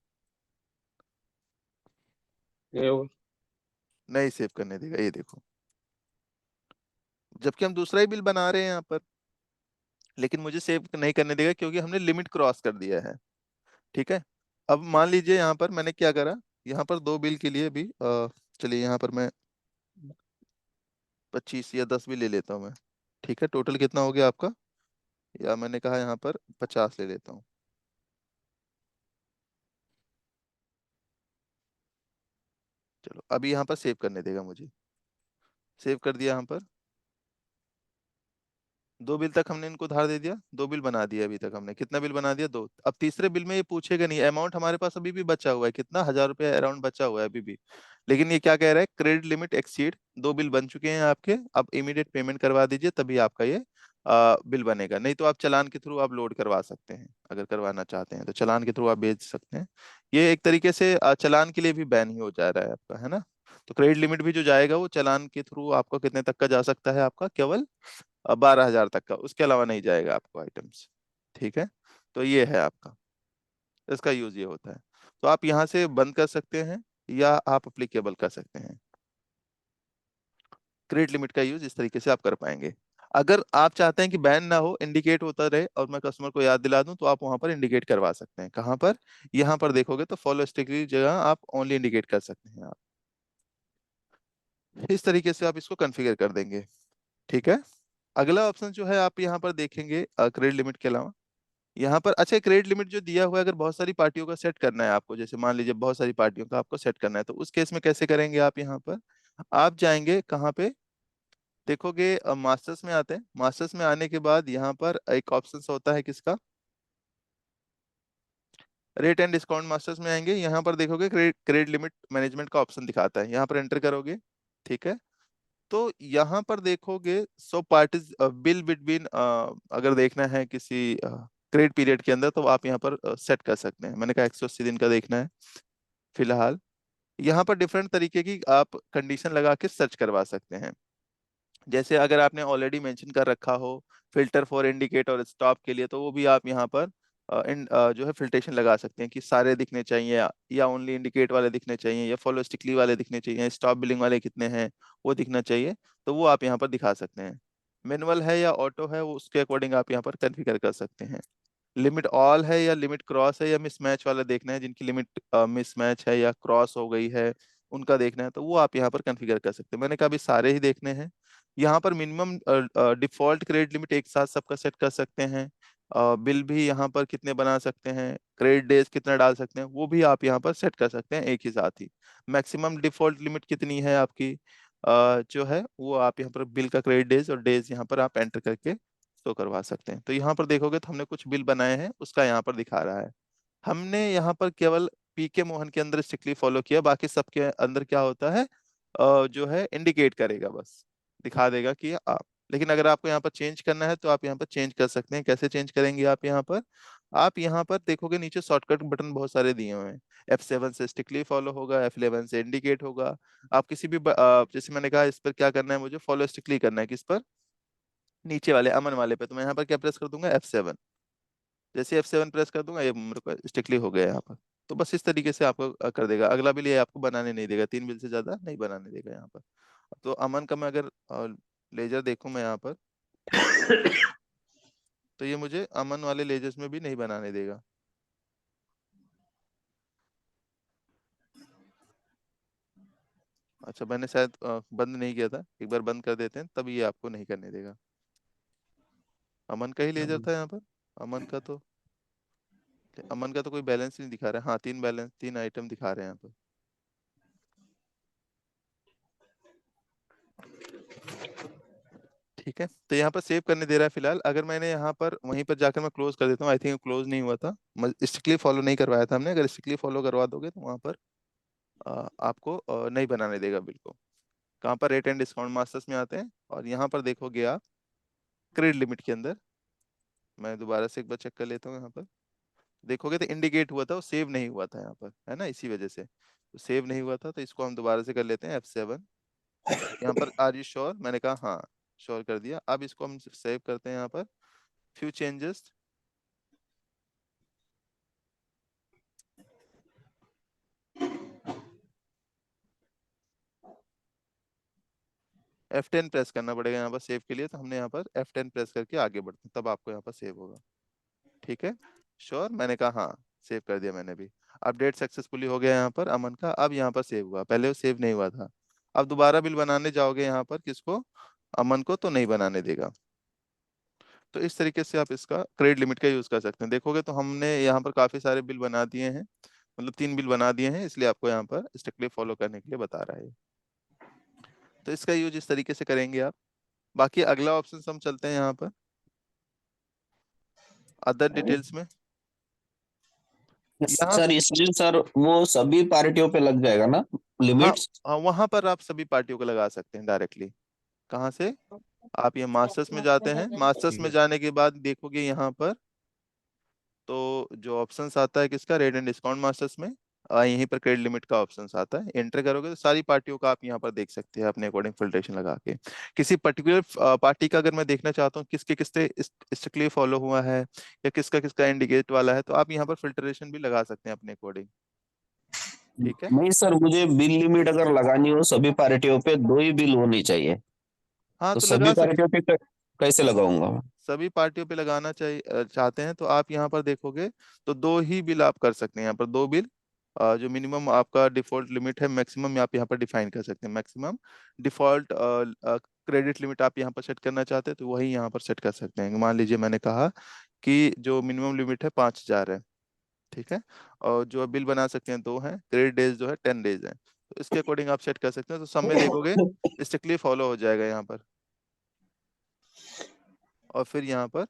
ये होगा। नहीं सेव करने देगा, ये देखो, जबकि हम दूसरा ही बिल बना रहे हैं यहाँ पर, लेकिन मुझे सेव नहीं करने देगा क्योंकि हमने लिमिट क्रॉस कर दिया है। ठीक है, अब मान लीजिए यहाँ पर मैंने क्या करा, यहाँ पर 2 बिल के लिए भी चलिए यहाँ पर मैं 25 या 10 भी ले लेता हूँ मैं। ठीक है, टोटल कितना हो गया आपका, या मैंने कहा यहाँ पर 50 ले लेता हूँ। चलो, अभी यहाँ पर सेव करने देगा मुझे। सेव कर दिया यहाँ पर। 2 बिल तक हमने इनको उधार दे दिया, 2 बिल बना दिया अभी तक हमने, कितना बिल बना दिया, 2। अब तीसरे बिल में ये पूछेगा नहीं, अमाउंट हमारे पास अभी भी बचा हुआ है, कितना, 1,000 रुपया अराउंड बचा हुआ है अभी भी। लेकिन ये क्या कह रहा है, क्रेडिट लिमिट एक्सीड, 2 बिल बन चुके हैं आपके, अब इमीडिएट पेमेंट करवा दीजिए, तभी आपका ये बिल बनेगा। नहीं तो आप चालान के थ्रू आप लोड करवा सकते हैं, अगर करवाना चाहते हैं तो चालान के थ्रू आप भेज सकते हैं। ये एक तरीके से चालान के लिए भी बैन ही हो जा रहा है आपका, है ना। तो क्रेडिट लिमिट भी जो जाएगा वो चालान के थ्रू आपको कितने तक का जा सकता है, आपका केवल 12,000 तक का, उसके अलावा नहीं जाएगा आपको आइटम्स। ठीक है, तो ये है आपका, इसका यूज ये होता है। तो आप यहाँ से बंद कर सकते हैं या आप अप्लीकेबल कर सकते हैं। क्रेडिट लिमिट का यूज इस तरीके से आप कर पाएंगे। अगर आप चाहते हैं कि बैन ना हो, इंडिकेट होता रहे और मैं कस्टमर को याद दिला दूं, तो आप वहां पर इंडिकेट करवा सकते हैं। कहाँ पर, यहाँ पर देखोगे तो फॉलो स्ट्रिक्टली जगह आप ओनली इंडिकेट कर सकते हैं आप। इस तरीके से आप इसको कॉन्फ़िगर कर देंगे। ठीक है, अगला ऑप्शन जो है आप यहाँ पर देखेंगे क्रेडिट लिमिट के अलावा यहाँ पर, अच्छा क्रेडिट लिमिट जो दिया हुआ है, अगर बहुत सारी पार्टियों का सेट करना है आपको, जैसे मान लीजिए बहुत सारी पार्टियों का आपको सेट करना है, तो उस केस में कैसे करेंगे आप। यहाँ पर आप जाएंगे कहाँ पे, देखोगे मास्टर्स में आते हैं। मास्टर्स में आने के बाद यहाँ पर एक ऑप्शन होता है किसका, रेट एंड डिस्काउंट। मास्टर्स में आएंगे, यहाँ पर देखोगे क्रेडिट लिमिट मैनेजमेंट का ऑप्शन दिखाता है, यहाँ पर एंटर करोगे। ठीक है, तो यहाँ पर देखोगे सो पार्टीज बिल बिटवीन, अगर देखना है किसी क्रेडिट पीरियड के अंदर, तो आप यहाँ पर सेट कर सकते हैं। मैंने कहा 180 दिन का देखना है फिलहाल। यहाँ पर डिफरेंट तरीके की आप कंडीशन लगा के सर्च करवा सकते हैं। जैसे अगर आपने ऑलरेडी मेंशन कर रखा हो फिल्टर फॉर इंडिकेट और स्टॉप के लिए, तो वो भी आप यहाँ पर जो है फिल्ट्रेशन लगा सकते हैं कि सारे दिखने चाहिए या ओनली इंडिकेट वाले दिखने चाहिए या फॉलो स्टिकली वाले दिखने चाहिए, स्टॉप बिलिंग वाले कितने हैं वो दिखना चाहिए, तो वो आप यहाँ पर दिखा सकते हैं। मैनुअल है या ऑटो है, वो उसके अकॉर्डिंग आप यहाँ पर कॉन्फ़िगर कर सकते हैं। लिमिट ऑल है या लिमिट क्रॉस है या मिसमैच वाला देखना है, जिनकी लिमिट मिसमैच है या क्रॉस हो गई है उनका देखना है, तो वो आप यहाँ पर कॉन्फ़िगर कर सकते हैं। मैंने कहा अभी सारे ही देखने हैं। यहाँ पर मिनिमम डिफॉल्ट क्रेडिट लिमिट एक साथ सबका सेट कर सकते हैं। बिल भी यहाँ पर कितने बना सकते हैं, क्रेडिट डेज कितना डाल सकते हैं, वो भी आप यहाँ पर सेट कर सकते हैं एक ही साथ ही। मैक्सिमम डिफॉल्ट लिमिट कितनी है आपकी, जो है वो आप यहाँ पर बिल का क्रेडिट डेज और डेज यहाँ पर आप एंटर करके शो करवा सकते हैं। तो यहाँ पर देखोगे तो हमने कुछ बिल बनाए हैं, उसका यहाँ पर दिखा रहा है। हमने यहाँ पर केवल पीके मोहन के अंदर स्ट्रिक्टली फॉलो किया, बाकी सबके अंदर क्या होता है, जो है इंडिकेट करेगा, बस दिखा देगा कि आप। लेकिन अगर आपको यहाँ पर चेंज करना है तो आप यहाँ पर चेंज कर सकते हैं। कैसे चेंज करेंगे आप यहाँ पर, आप यहाँ पर देखोगे नीचे शॉर्टकट बटन बहुत सारे दिए हुए हैं। F7 से स्ट्रिक्टली फॉलो होगा, F11 से इंडिकेट होगा। आप किसी भी जैसे मैंने कहा इस पर क्या करना है, मुझे फॉलो स्ट्रिक्टली करना है, किस पर, नीचे वाले अमन वाले पे, तो मैं यहाँ पर क्या प्रेस कर दूंगा, F7। जैसे F7 प्रेस कर दूंगा, ये मेरे को स्ट्रिक्टली हो गया यहाँ पर। तो बस इस तरीके से आपको कर देगा। अगला बिल ये आपको बनाने नहीं देगा, 3 बिल से ज्यादा नहीं बनाने देगा यहाँ पर। तो अमन का मैं अगर लेजर देखूं मैं यहाँ पर, तो ये मुझे अमन वाले लेजर्स में भी नहीं बनाने देगा। अच्छा मैंने शायद बंद नहीं किया था, एक बार बंद कर देते हैं तब ये आपको नहीं करने देगा। अमन का ही लेजर था यहाँ पर। अमन का तो अमन का तो कोई बैलेंस नहीं दिखा रहा है। हाँ 3 बैलेंस, 3 आइटम दिखा रहे हैं यहाँ पर। ठीक है, तो यहाँ पर सेव करने दे रहा है फिलहाल। अगर मैंने यहाँ पर वहीं पर जाकर मैं क्लोज कर देता हूँ, आई थिंक क्लोज नहीं हुआ था, स्ट्रिक्टली फॉलो नहीं करवाया था हमने। अगर स्ट्रिक्टली फॉलो करवा दोगे तो वहाँ पर आपको नहीं बनाने देगा बिल को। कहाँ पर, रेट एंड डिस्काउंट मास्टर्स में आते हैं और यहाँ पर देखोगे आप क्रेडिट लिमिट के अंदर, मैं दोबारा से एक बार चेक कर लेता हूँ। यहाँ पर देखोगे तो इंडिकेट हुआ था, वो सेव नहीं हुआ था यहाँ पर, है ना, इसी वजह से तो सेव नहीं हुआ था। तो इसको हम दोबारा से कर लेते हैं F7। यहाँ पर आर यू श्योर, मैंने कहा हाँ श्योर कर दिया। अब इसको हम सेव करते हैं यहाँ पर, फ्यू चेंजेस। F10 प्रेस करना पड़ेगा यहाँ पर सेव के लिए, तो हमने यहाँ पर F10 प्रेस करके आगे बढ़ते हैं, तब आपको यहाँ पर सेव होगा। ठीक है, श्योर, मैंने कहा हाँ सेव कर दिया मैंने भी। अपडेट सक्सेसफुली हो गया यहाँ पर अमन का, अब यहाँ पर सेव हुआ, पहले वो सेव नहीं हुआ था। अब दोबारा बिल बनाने जाओगे यहाँ पर किसको, अमन को, तो नहीं बनाने देगा। तो इस तरीके से आप इसका क्रेडिट लिमिट का यूज कर सकते हैं। देखोगे तो हमने यहाँ पर काफी सारे बिल बना दिए हैं, मतलब 3 बिल बना दिए हैं, इसलिए आपको यहाँ पर स्ट्रिक्टली फॉलो करने के लिए बता रहा है। तो इसका यूज इस तरीके से करेंगे आप। बाकी अगला ऑप्शन हम चलते हैं यहाँ पर अदर डिटेल्स में। यहाँ सर इसलिए सर वो सभी पार्टियों पे लग जाएगा ना हाँ, लिमिट्स। हाँ वहां पर आप सभी पार्टियों को लगा सकते हैं डायरेक्टली। कहाँ से, आप ये मास्टर्स में जाते हैं, मास्टर्स में जाने के बाद देखोगे यहाँ पर तो जो ऑप्शंस आता है किसका, रेट एंड डिस्काउंट मास्टर्स में, यहीं पर क्रेडिट लिमिट का ऑप्शंस आता है। एंटर करोगे तो सारी पार्टियों का आप यहाँ पर देख सकते हैं अपने अकॉर्डिंग फिल्ट्रेशन लगा के। किसी पर्टिकुलर पार्टी का अगर मैं देखना चाहता हूँ किसके किससे स्ट्रिक्टली फॉलो हुआ है या किसका किसका इंडिकेट वाला है, तो आप यहाँ पर फिल्ट्रेशन भी लगा सकते हैं अपने अकॉर्डिंग। ठीक है। नहीं सर, मुझे बिल लिमिट अगर लगानी हो सभी पार्टियों पे 2 ही बिल होनी चाहिए, हाँ तो तो सभी लगा सकते, पार्टियों पे कैसे लगाऊंगा मैं? सभी पार्टियों पे लगाना चाहिए चाहते हैं तो आप यहाँ पर देखोगे तो 2 ही बिल आप कर सकते हैं। यहाँ पर 2 बिल, जो मिनिमम आपका डिफॉल्ट लिमिट है, मैक्सिमम आप यहाँ पर डिफाइन कर सकते हैं। मैक्सिमम डिफॉल्ट क्रेडिट लिमिट आप यहाँ पर सेट करना चाहते हैं तो वही यहाँ पर सेट कर सकते हैं। मान लीजिए मैंने कहा कि जो मिनिमम लिमिट है 5,000 है, ठीक है, और जो बिल बना सकते हैं 2 हैं, क्रेडिट डेज जो है 10 डेज है, तो इसके अकॉर्डिंग आप सेट कर सकते हैं। तो सब में देखोगे स्ट्रिक्टली फॉलो हो जाएगा यहाँ पर। और फिर यहाँ पर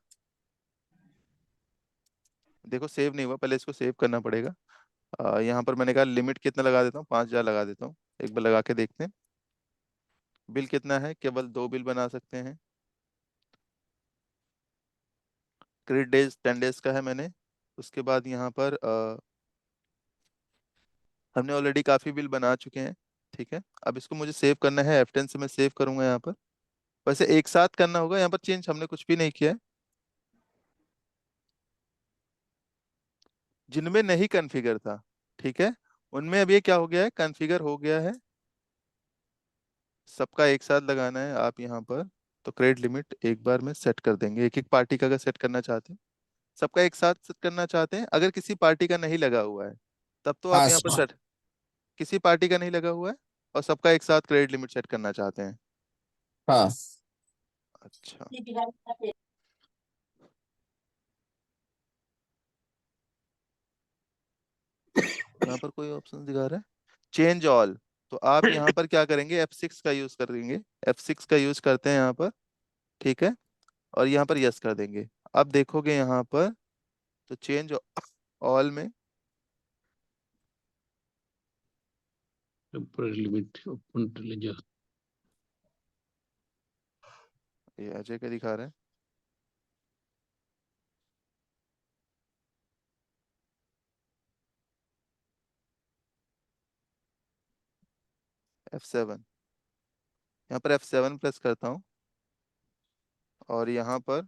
देखो सेव नहीं हुआ, पहले इसको सेव करना पड़ेगा। यहाँ पर मैंने कहा लिमिट कितना लगा देता हूँ, 5,000 लगा देता हूँ। एक बार लगा के देखते हैं। बिल कितना है, केवल 2 बिल बना सकते हैं। क्रेडिट डेज 10 डेज का है मैंने। उसके बाद यहाँ पर हमने ऑलरेडी काफी बिल बना चुके हैं, ठीक है। अब इसको मुझे सेव करना है, F10 से मैं सेव करूंगा यहाँ पर। वैसे एक साथ करना होगा, यहाँ पर चेंज हमने कुछ भी नहीं किया है। जिनमें नहीं कॉन्फ़िगर था, ठीक है, उनमें अब ये क्या हो गया है, कॉन्फ़िगर हो गया है। सबका एक साथ लगाना है आप यहाँ पर, तो क्रेडिट लिमिट एक बार में सेट कर देंगे। एक एक पार्टी का अगर सेट करना चाहते हैं, सबका एक साथ सेट करना चाहते हैं, अगर किसी पार्टी का नहीं लगा हुआ है तब तो आप हाँ यहाँ पर सर। सेट, किसी पार्टी का नहीं लगा हुआ है और सबका एक साथ क्रेडिट लिमिट सेट करना चाहते हैं। हाँ। अच्छा, यहाँ पर कोई ऑप्शन दिखा रहा है चेंज ऑल, तो आप यहाँ पर क्या करेंगे, F6 का यूज करेंगे। F6 का यूज करते हैं यहाँ पर, ठीक है, और यहाँ पर यस कर देंगे। अब देखोगे यहाँ पर तो चेंज ऑल में टेम्पररी लिमिट ओपन जो ये अजय का दिखा रहा है, F7, यहाँ पर F7 प्रेस करता हूँ और यहाँ पर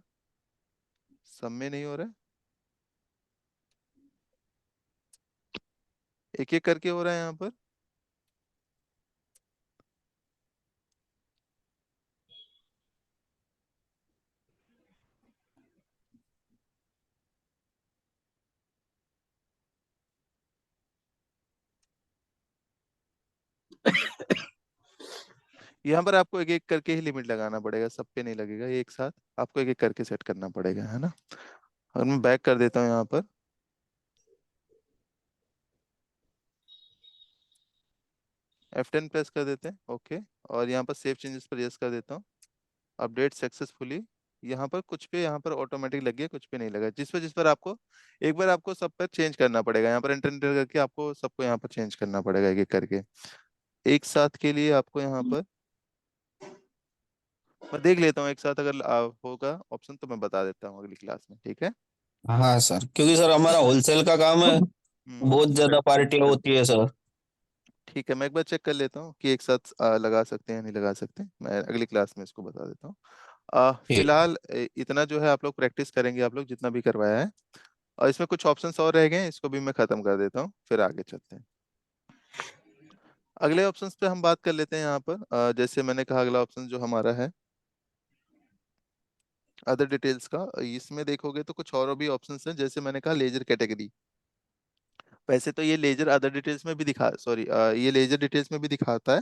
सब में नहीं हो रहा है, एक एक करके हो रहा है यहाँ पर। यहाँ पर आपको एक एक करके ही लिमिट लगाना पड़ेगा, सब पे नहीं लगेगा ये एक साथ, आपको एक एक करके सेट करना पड़ेगा, है ना। और मैं बैक कर देता हूँ यहाँ पर, F10 प्रेस कर देते हैं, ओके, और यहाँ पर सेव चेंजेस पर यस कर देता हूँ। अपडेट सक्सेसफुली, यहाँ पर कुछ पे यहाँ पर ऑटोमेटिक लग गया, कुछ पे नहीं लगा। जिस पर आपको एक बार आपको सब पर चेंज करना पड़ेगा, यहाँ पर एंटर एंटर करके आपको सबको यहाँ पर चेंज करना पड़ेगा एक एक करके। एक साथ के लिए आपको यहाँ पर मैं देख लेता हूँ, एक साथ अगर होगा ऑप्शन तो मैं बता देता हूँ अगली क्लास में, ठीक है। हाँ सर, क्योंकि सर हमारा होलसेल का काम है, हम्म, बहुत ज्यादा पार्टियां होती है सर। ठीक है, मैं एक बार चेक कर लेता हूँ कि एक साथ लगा सकते हैं नहीं लगा सकते, मैं अगली क्लास में इसको बता देता हूँ। ठीक। फिलहाल इतना जो है आप लोग प्रैक्टिस करेंगे, आप लोग जितना भी करवाया है, और इसमें कुछ ऑप्शंस और रह गए हैं, इसको भी मैं खत्म कर देता हूँ फिर आगे चलते हैं। अगले ऑप्शंस पे हम बात कर लेते हैं यहाँ पर। जैसे मैंने कहा अगला ऑप्शन जो हमारा है अदर डिटेल्स का, इसमें देखोगे तो कुछ और भी ऑप्शंस हैं। जैसे मैंने कहा लेजर कैटेगरी, वैसे तो ये लेजर अदर डिटेल्स में भी दिखा, सॉरी, ये लेजर डिटेल्स में भी दिखाता है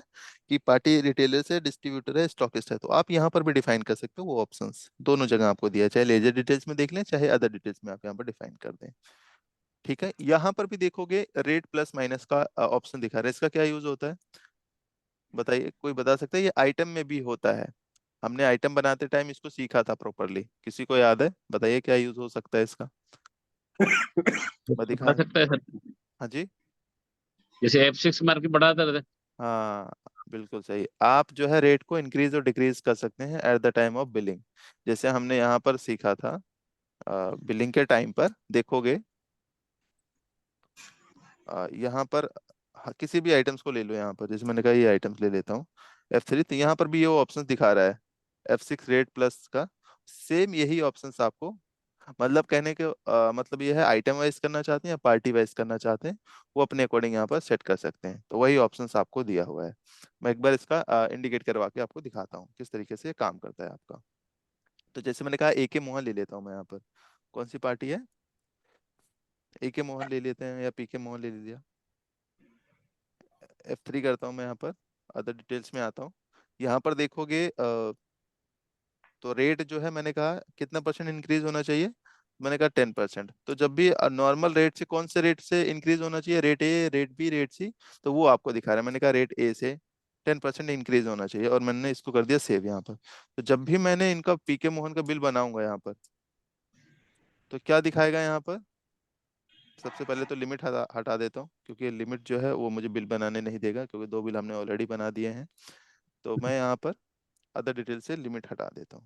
कि पार्टी रिटेलर है, डिस्ट्रीब्यूटर है, स्टॉकिस्ट है, तो आप यहाँ पर भी डिफाइन कर सकते हो वो ऑप्शंस, दोनों जगह आपको दिया है, चाहे लेजर डिटेल्स में देख लें चाहे अदर डिटेल्स में आप यहाँ पर डिफाइन कर दें। ठीक है, यहाँ पर भी देखोगे रेट प्लस माइनस का ऑप्शन दिखा रहा है, इसका क्या यूज होता है बताइए, कोई बता सकता है। ये आइटम में भी होता है, हमने आइटम बनाते टाइम इसको सीखा था प्रॉपरली, किसी को याद है, बताइए क्या यूज हो सकता है इसका। मैं बता दिखा, सकता है सर, हाँ जी, जैसे F6 मार्केट बढ़ाता रहता है। हाँ बिल्कुल सही। आप जो है रेट को इंक्रीज और डिक्रीज कर सकते हैं at the time of billing. जैसे हमने यहाँ पर सीखा था, बिलिंग के टाइम पर देखोगे, यहाँ पर किसी भी आइटम्स को ले लो। यहाँ पर जैसे मैंने कहा ये आइटम्स ले लेता हूँ F3, तो यहाँ पर भी ये ऑप्शन दिखा रहा है F6 रेट प्लस का। सेम यही ऑप्शंस आपको, मतलब कहने के मतलब ये है, आइटम वाइज करना चाहते हैं या पार्टी वाइज करना चाहते हैं, वो अपने अकॉर्डिंग यहाँ पर सेट कर सकते हैं। तो वही ऑप्शंस आपको दिया हुआ है। मैं एक बार इसका इंडिकेट करवा के आपको दिखाता हूँ किस तरीके से ये काम करता है आपका। तो जैसे मैंने कहा ए के मोहन ले लेता हूँ मैं यहाँ पर। कौन सी पार्टी है? ए के मोहन ले लेते हैं या पी के मोहन ले लिया। F3 करता हूँ मैं यहाँ पर, अदर डिटेल्स में आता हूँ। यहाँ पर देखोगे तो रेट जो है मैंने कहा कितना परसेंट इंक्रीज होना चाहिए, मैंने कहा 10%। तो जब भी नॉर्मल रेट से कौन से रेट से इंक्रीज होना चाहिए, rate A, rate B, rate C, तो वो आपको दिखा रहा है। मैंने कहा रेट ए से 10% इंक्रीज होना चाहिए और मैंने इसको कर दिया सेव यहाँ पर। तो जब भी मैंने इनका पीके मोहन का बिल बनाऊंगा यहाँ पर, तो क्या दिखाएगा यहाँ पर? सबसे पहले तो लिमिट हटा हटा देता हूँ, क्योंकि लिमिट जो है वो मुझे बिल बनाने नहीं देगा, क्योंकि 2 बिल हमने ऑलरेडी बना दिए हैं। तो मैं यहाँ पर अदर डिटेल से लिमिट हटा देता हूँ।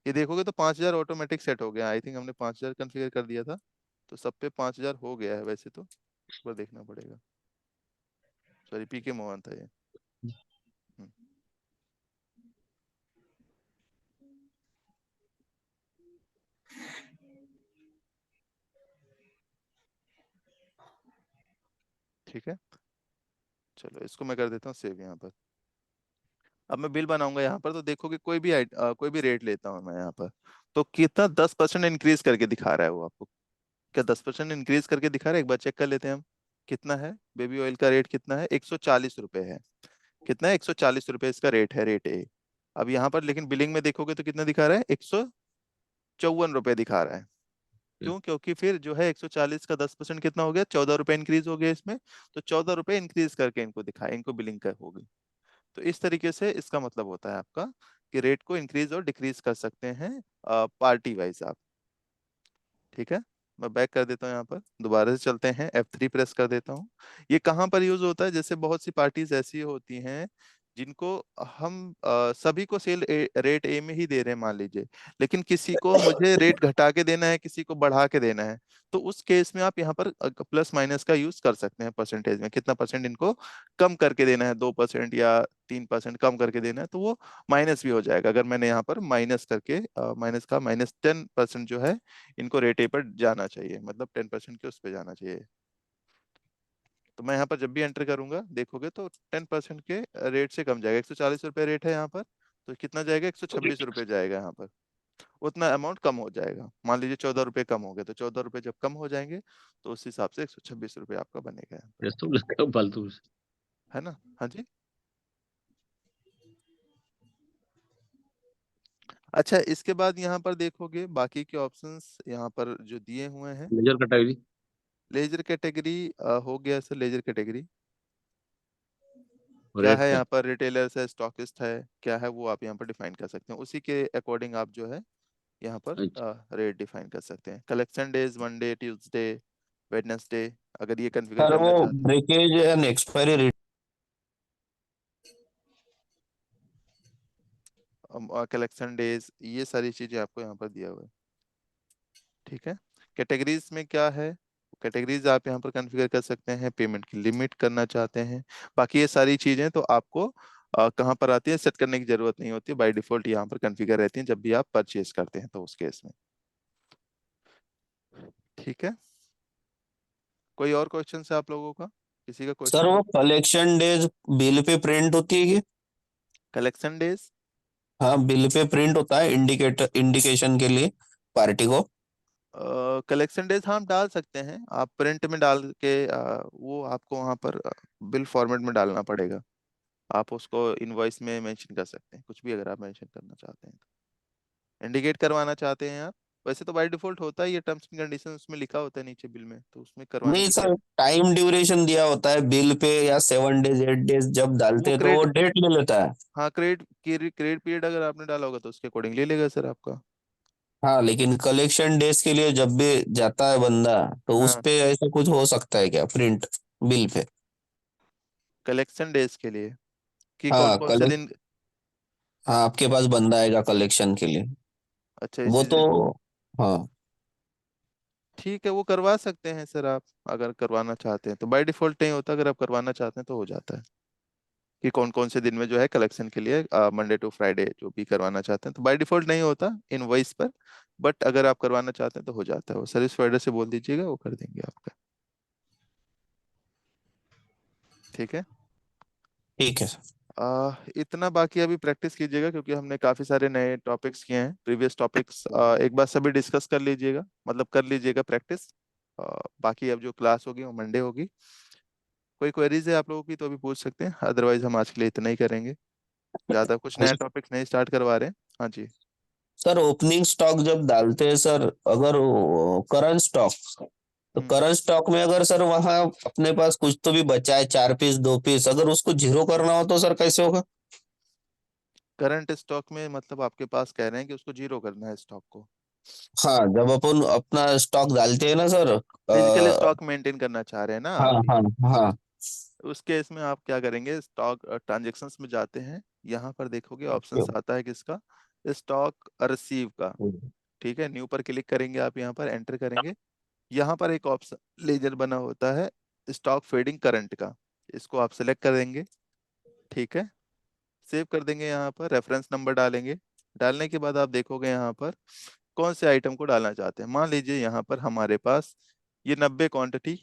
ये देखोगे तो 5,000 ऑटोमेटिक सेट हो गया। आई थिंक हमने 5,000 कॉन्फ़िगर कर दिया था, तो सब पे 5,000 हो गया है वैसे तो। एक बार देखना पड़ेगा। सॉरी, पीके मोहन था ये। हम्म, ठीक है, चलो इसको मैं कर देता हूँ सेव यहाँ पर। अब मैं बिल बनाऊंगा यहाँ पर, तो देखोगे कोई भी रेट लेता हूँ मैं यहाँ पर, तो कितना 10% इंक्रीज करके दिखा रहा है वो आपको। क्या 10% इंक्रीज करके दिखा रहा है? एक बार चेक कर लेते हैं हम। कितना है? बेबी ऑयल का रेट कितना है? 140 रुपए है। कितना है? 140 रुपए इसका रेट है, रेट ए। अब यहाँ पर लेकिन बिलिंग में देखोगे तो कितना दिखा रहा है? 154 रुपए दिखा रहा है। क्यों? क्योंकि फिर जो है 140 का 10% कितना हो गया? 14 रुपए इंक्रीज हो गया इसमें। तो 14 रुपए इंक्रीज करके इनको दिखाए, इनको बिलिंग कर होगी। तो इस तरीके से इसका मतलब होता है आपका कि रेट को इंक्रीज और डिक्रीज कर सकते हैं पार्टी वाइज आप। ठीक है, मैं बैक कर देता हूँ यहाँ पर, दोबारा से चलते हैं, F3 प्रेस कर देता हूँ। ये कहाँ पर यूज होता है? जैसे बहुत सी पार्टीज ऐसी होती हैं जिनको हम सभी को सेल रेट ए में ही दे रहे हैं मान लीजिए, लेकिन किसी को मुझे रेट घटा के देना है, किसी को बढ़ा के देना है। तो उस केस में आप यहाँ पर प्लस माइनस का यूज कर सकते हैं। परसेंटेज में कितना परसेंट इनको कम करके देना है, 2% या 3% कम करके देना है, तो वो माइनस भी हो जाएगा। अगर मैंने यहाँ पर माइनस करके माइनस का -10% जो है, इनको रेट ए पर जाना चाहिए, मतलब 10% के उस पर जाना चाहिए। तो मैं यहाँ पर जब भी एंटर करूंगा देखोगे तो 10% के रेट से कम जाएगा। 140 रुपये रेट है यहाँ पर, तो कितना जाएगा? 126 रुपये जाएगा यहाँ पर। उतना अमाउंट कम हो जाएगा। मान लीजिए 14 रुपये कम हो गए, तो 14 रुपये जब कम हो जाएंगे तो उस हिसाब से 126 रुपये आपका बनेगा यहाँ पर। तो लगता है फालतू से। है ना? हाँ जी। अच्छा, इसके बाद यहाँ पर देखोगे बाकी के ऑप्शंस यहाँ पर जो दिए हुए हैं। लेजर कैटेगरी, लेजर कैटेगरी हो गया सर। लेजर कैटेगरी क्या रेट है? का। यहाँ पर रिटेलर्स है, स्टॉकिस्ट है, क्या है वो आप यहाँ पर डिफाइन कर सकते हैं। उसी के अकॉर्डिंग आप जो है यहाँ पर अच्छा, रेट डिफाइन कर सकते हैं। Collection days Monday, Tuesday, Wednesday, अगर ये कॉन्फ़िगर सर करना वो चाहते ब्रेकेज एंड एक्सपायरी हैं, कलेक्शन डेज, ये सारी चीजें आपको यहाँ पर दिया हुआ है। ठीक है, कैटेगरीज में क्या है? कैटेगरीज आप यहाँ पर कॉन्फ़िगर कर सकते हैं, पेमेंट की लिमिट करना चाहते हैं। बाकी ये सारी चीजें तो आपको कहाँ पर आती है, सेट करने की जरूरत नहीं होती, बाय डिफॉल्ट यहाँ पर कॉन्फ़िगर रहती हैं जब भी आप परचेज करते हैं, तो उस केस में। ठीक है, कोई और क्वेश्चन है आप लोगों का? किसी का सर क्वेश्चन? वो collection days bill pay print होती है कि? कलेक्शन डेज हाँ, बिल पे प्रिंट होता है इंडिकेशन के लिए पार्टी को। कलेक्शन डेज हम डाल सकते हैं, आप प्रिंट में डाल के वो आपको वहाँ पर बिल फॉर्मेट में डालना पड़ेगा। आप उसको इनवॉइस में मेंशन कर सकते हैं, कुछ भी अगर आप मेंशन करना चाहते हैं तो। इंडिकेट करवाना चाहते हैं आप, वैसे तो बाय डिफॉल्ट होता है, ये टर्म्स एंड कंडीशन उसमें लिखा होता है नीचे बिल में, तो उसमें करवाने नहीं की क्या। सर, टाइम ड्यूरेशन दिया होता है बिल पे, या 7 डेज 8 डेज जब वो डालते हैं तो वो क्रेडिट, डेट ले लेता है। हाँ, क्रेडिट पीरियड अगर आपने डाला होगा तो उसके अकॉर्डिंग ले लेगा सर आपका। हाँ, लेकिन कलेक्शन डेज के लिए जब भी जाता है बंदा, तो उस हाँ, पे ऐसा कुछ हो सकता है क्या print bill pay? Collection days के लिए कि कौन हाँ कौन से कल, दिन? हाँ आपके पास बंदा आएगा कलेक्शन के लिए, अच्छा, वो इसी तो। दिन। हाँ ठीक है, वो करवा सकते हैं सर आप, अगर करवाना चाहते हैं तो। बाय डिफॉल्ट नहीं होता, अगर आप करवाना चाहते हैं तो हो जाता है कि कौन कौन से दिन में जो है कलेक्शन के लिए, मंडे टू फ्राइडे जो भी करवाना चाहते हैं तो बाय डिफॉल्ट नहीं होता इनवॉइस पर। बट अगर आप करवाना चाहते हैं तो हो जाता है, वो सर्विस प्रोवाइडर से बोल दीजिएगा, वो कर देंगे आपका। ठीक है। ठीक है। इतना बाकी अभी प्रैक्टिस कीजिएगा, क्योंकि हमने काफी सारे नए टॉपिक्स किए हैं। प्रीवियस टॉपिक्स एक बार सभी डिस्कस कर लीजिएगा, मतलब कर लीजिएगा प्रैक्टिस। बाकी अब जो क्लास होगी वो मंडे होगी। कोई क्वेरीज है आप लोगों की तो अभी पूछ सकते हैं, अदरवाइज हम आज के लिए इतना ही करेंगे। ज्यादा कुछ नया टॉपिक्स नहीं स्टार्ट करवा रहे हैं। हाँ जी। सर ओपनिंग स्टॉक जब डालते हैं सर, अगर करंट स्टॉक, तो हम्म। करंट स्टॉक में अगर सर वहां अपने पास कुछ तो भी बचा है, 4 पीस 2 पीस, अगर उसको जीरो करना हो तो सर कैसे होगा? करंट स्टॉक में मतलब आपके पास कह रहे हैं कि उसको जीरो करना है स्टॉक को? हाँ जब अपन अपना स्टॉक डालते हैं ना सर, फिजिकल स्टॉक मेंटेन करना चाह रहे हैं ना हाँ आप? हाँ हाँ। उस केस में आप क्या करेंगे, स्टॉक ट्रांजेक्शन्स में जाते हैं। यहाँ पर देखोगे ओके। ऑप्शंस आता है किसका, स्टॉक रिसीव का। ठीक है, न्यू पर क्लिक करेंगे आप, यहाँ पर एंटर करेंगे। यहाँ पर एक ऑप्शन लेजर बना होता है स्टॉक फेडिंग करंट का, इसको आप सेलेक्ट कर देंगे। ठीक है, सेव कर देंगे, यहाँ पर रेफरेंस नंबर डालेंगे। डालने के बाद आप देखोगे यहाँ पर कौन से आइटम को डालना चाहते हैं। मान लीजिए यहाँ पर हमारे पास ये 90 क्वांटिटी,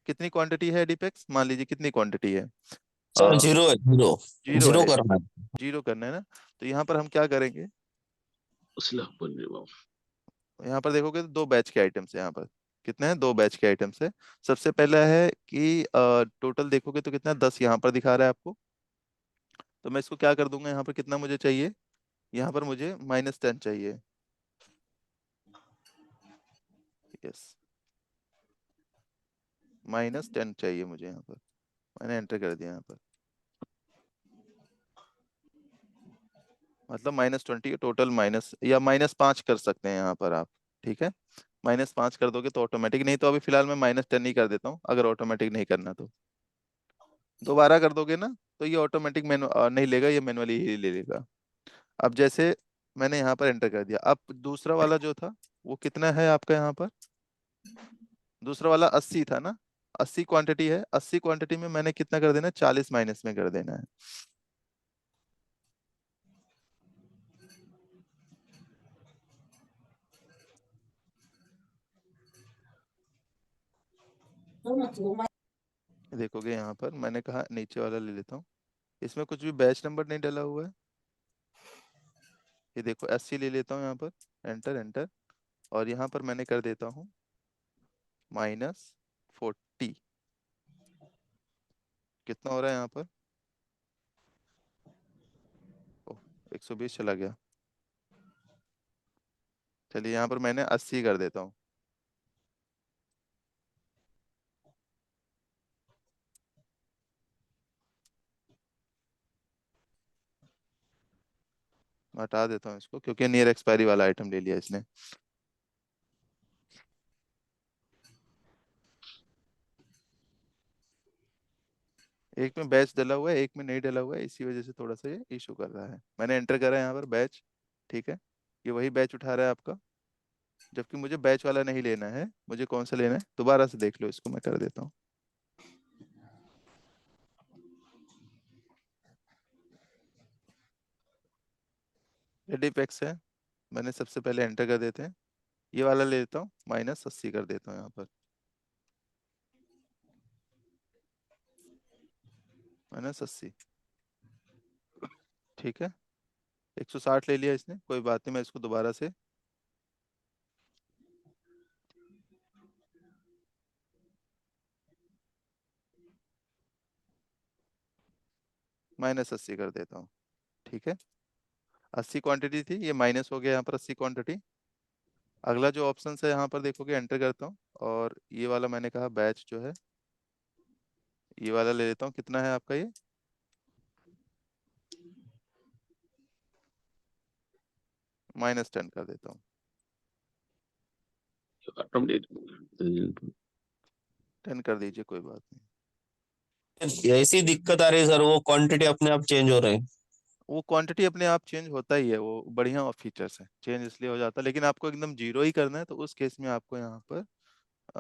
कितनी क्वांटिटी है डिपेक्स, मान लीजिए कितनी क्वांटिटी है? सर जीरो है, जीरो। जीरो जीरो है। करना है। जीरो करना है ना, तो यहाँ पर हम क्या करेंगे, यहाँ पर देखोगे तो दो बैच के आइटम्स है यहाँ पर। कितने हैं? दो बैच के आइटम्स है। सबसे पहला है कि टोटल देखोगे तो कितना, 10 यहाँ पर दिखा रहा है आपको। तो मैं इसको क्या कर दूंगा, यहाँ पर कितना मुझे चाहिए, यहाँ पर मुझे -10 चाहिए। यस, -10 चाहिए मुझे यहाँ पर। मैंने एंटर कर दिया यहाँ पर, मतलब -20 टोटल, माइनस या -5 कर सकते हैं यहाँ पर आप। ठीक है, -5 कर दोगे तो ऑटोमेटिक, नहीं तो अभी फिलहाल मैं -10 ही कर देता हूँ, अगर ऑटोमेटिक नहीं करना तो। दोबारा कर दोगे ना तो ये ऑटोमेटिक नहीं लेगा, ये मैनुअली ही ले लेगा। अब जैसे मैंने यहाँ पर एंटर कर दिया, अब दूसरा वाला जो था वो कितना है आपका यहाँ पर, दूसरा वाला 80 था ना। 80 क्वांटिटी है, 80 क्वांटिटी में मैंने कितना कर देना है, 40 माइनस में कर देना है। देखोगे यहाँ पर मैंने कहा नीचे वाला ले लेता हूँ, इसमें कुछ भी बैच नंबर नहीं डला हुआ है। ये देखो 80 ले लेता हूँ यहाँ पर, एंटर एंटर। और यहाँ पर मैंने कर देता हूँ -40। कितना हो रहा है यहाँ पर? ओह, 120 चला गया। चलिए यहाँ पर मैंने 80 कर देता हूँ। मैं हटा देता हूँ इसको, क्योंकि नियर एक्सपायरी वाला आइटम ले लिया इसने। एक में बैच डला हुआ है, एक में नहीं डला हुआ है, इसी वजह से थोड़ा सा ये इशू कर रहा है। मैंने एंटर करा है यहाँ पर बैच। ठीक है, ये वही बैच उठा रहा है आपका, जबकि मुझे बैच वाला नहीं लेना है। मुझे कौन सा लेना है, दोबारा से देख लो इसको, मैं कर देता हूँ। रेडिपेक्स है, मैंने सबसे पहले एंटर कर देते हैं। ये वाला ले लेता हूँ, -80 कर देता हूँ यहाँ पर, -80। ठीक है, 160 ले लिया इसने, कोई बात नहीं, मैं इसको दोबारा से -80 कर देता हूँ। ठीक है, 80 क्वांटिटी थी, ये माइनस हो गया यहाँ पर 80 क्वांटिटी। अगला जो ऑप्शन है यहाँ पर देखोगे, एंटर करता हूँ, और ये वाला मैंने कहा बैच जो है, ये वाला ले लेता हूँ। कितना है आपका ये, -10 कर देता हूँ। 10 कर दीजिए, कोई बात नहीं। ऐसी दिक्कत आ रही है सर, वो क्वांटिटी अपने आप चेंज हो रही है। वो क्वांटिटी अपने आप चेंज होता ही है, वो बढ़िया फीचर्स है, चेंज इसलिए हो जाता है, लेकिन आपको एकदम जीरो ही करना है तो उस केस में आपको यहाँ पर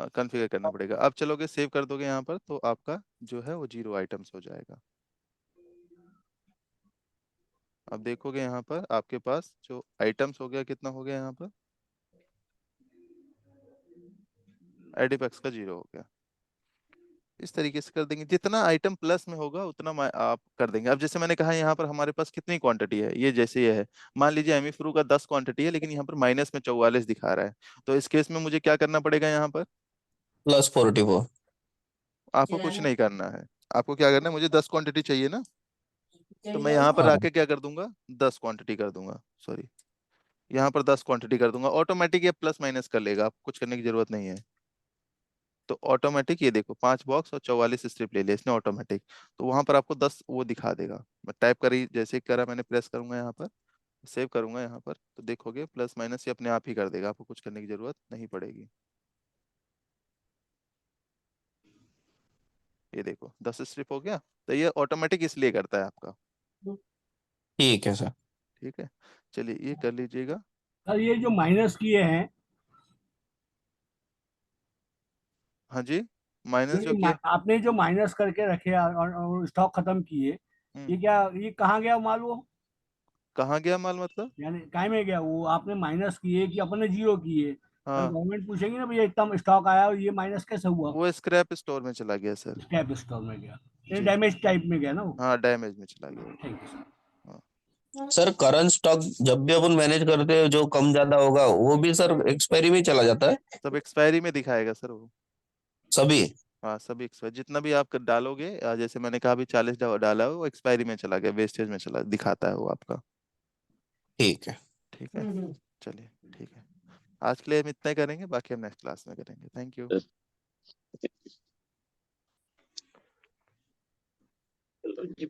कॉन्फ़िगर करना पड़ेगा। आप चलोगे सेव कर दोगे यहाँ पर तो आपका जो है वो जीरो आइटम्स हो जाएगा। अब देखोगे यहाँ पर आपके पास जो आइटम्स हो गया, कितना हो गया यहाँ पर, एडिपेक्स का जीरो हो गया। इस तरीके से कर देंगे, जितना आइटम प्लस में होगा उतना आप कर देंगे। अब जैसे मैंने कहा यहाँ पर हमारे पास कितनी क्वांटिटी है, ये जैसे ये है, मान लीजिए एमीफ्रू का 10 क्वांटिटी है, लेकिन यहाँ पर माइनस में 44 दिखा रहा है, तो इस केस में मुझे क्या करना पड़ेगा यहाँ पर, +44। आपको कुछ नहीं करना है। आपको क्या करना है, मुझे 10 क्वांटिटी चाहिए ना, तो मैं यहाँ पर हाँ। आके क्या कर दूंगा, 10 क्वांटिटी कर दूंगा, सॉरी यहाँ पर 10 क्वांटिटी कर दूंगा, ऑटोमेटिक ये प्लस माइनस कर लेगा, आपको कुछ करने की जरूरत नहीं है। तो ऑटोमेटिक ये देखो 5 बॉक्स और 44 स्ट्रिप ले लिया इसने ऑटोमेटिक, तो वहां पर आपको 10 वो दिखा देगा। मैं टाइप करी जैसे ही करा मैंने, प्रेस करूंगा यहाँ पर, सेव करूंगा यहाँ पर, तो देखोगे प्लस माइनस ये अपने आप ही कर देगा, आपको कुछ करने की जरूरत नहीं पड़ेगी। ये देखो 10 स्ट्रिप हो गया, तो ये ऑटोमेटिक इसलिए करता है आपका। ठीक है सर। ठीक है, चलिए ये कर लीजिएगा। सर ये जो माइनस किए हैं, हाँ जी, माइनस जो किया। आपने जो माइनस करके रखे और स्टॉक खत्म किए, हम्म, ये क्या, ये कहाँ गया माल वो? कहाँ गया माल मतलब? यानी काय में गया वो? आपने माइनस किए कि अपने जीरो किए? कल हाँ, गवर्नमेंट पूछेगी ना भैया इतना स्टॉक आया और ये माइनस कैसे हुआ? वो स्क्रैप स्टोर में चला गया सर। स्क्रैप स्टोर में गया, ये जी, डैमेज टाइप में गया ना वो? हाँ डैमेज में चला गया वो। ठीक है सर। हाँ, सर करंट स्टॉक जब भी अपन मैनेज करते हैं, जो कम ज्यादा होगा वो भी सर एक्सपायरी में चला जाता है सब एक्सपायरी में दिखाएगा सर वो। सभी। हाँ सभी एक्सपायर, जितना भी आप डालोगे, जैसे मैंने कहा अभी 40 डाला है, वो एक्सपायरी में चला गया, वेस्टेज में चला दिखाता है वो आपका। ठीक है। ठीक है, चलिए ठीक है, आज के लिए हम इतना ही करेंगे, बाकी हम नेक्स्ट क्लास में करेंगे। Thank you. चलो जी।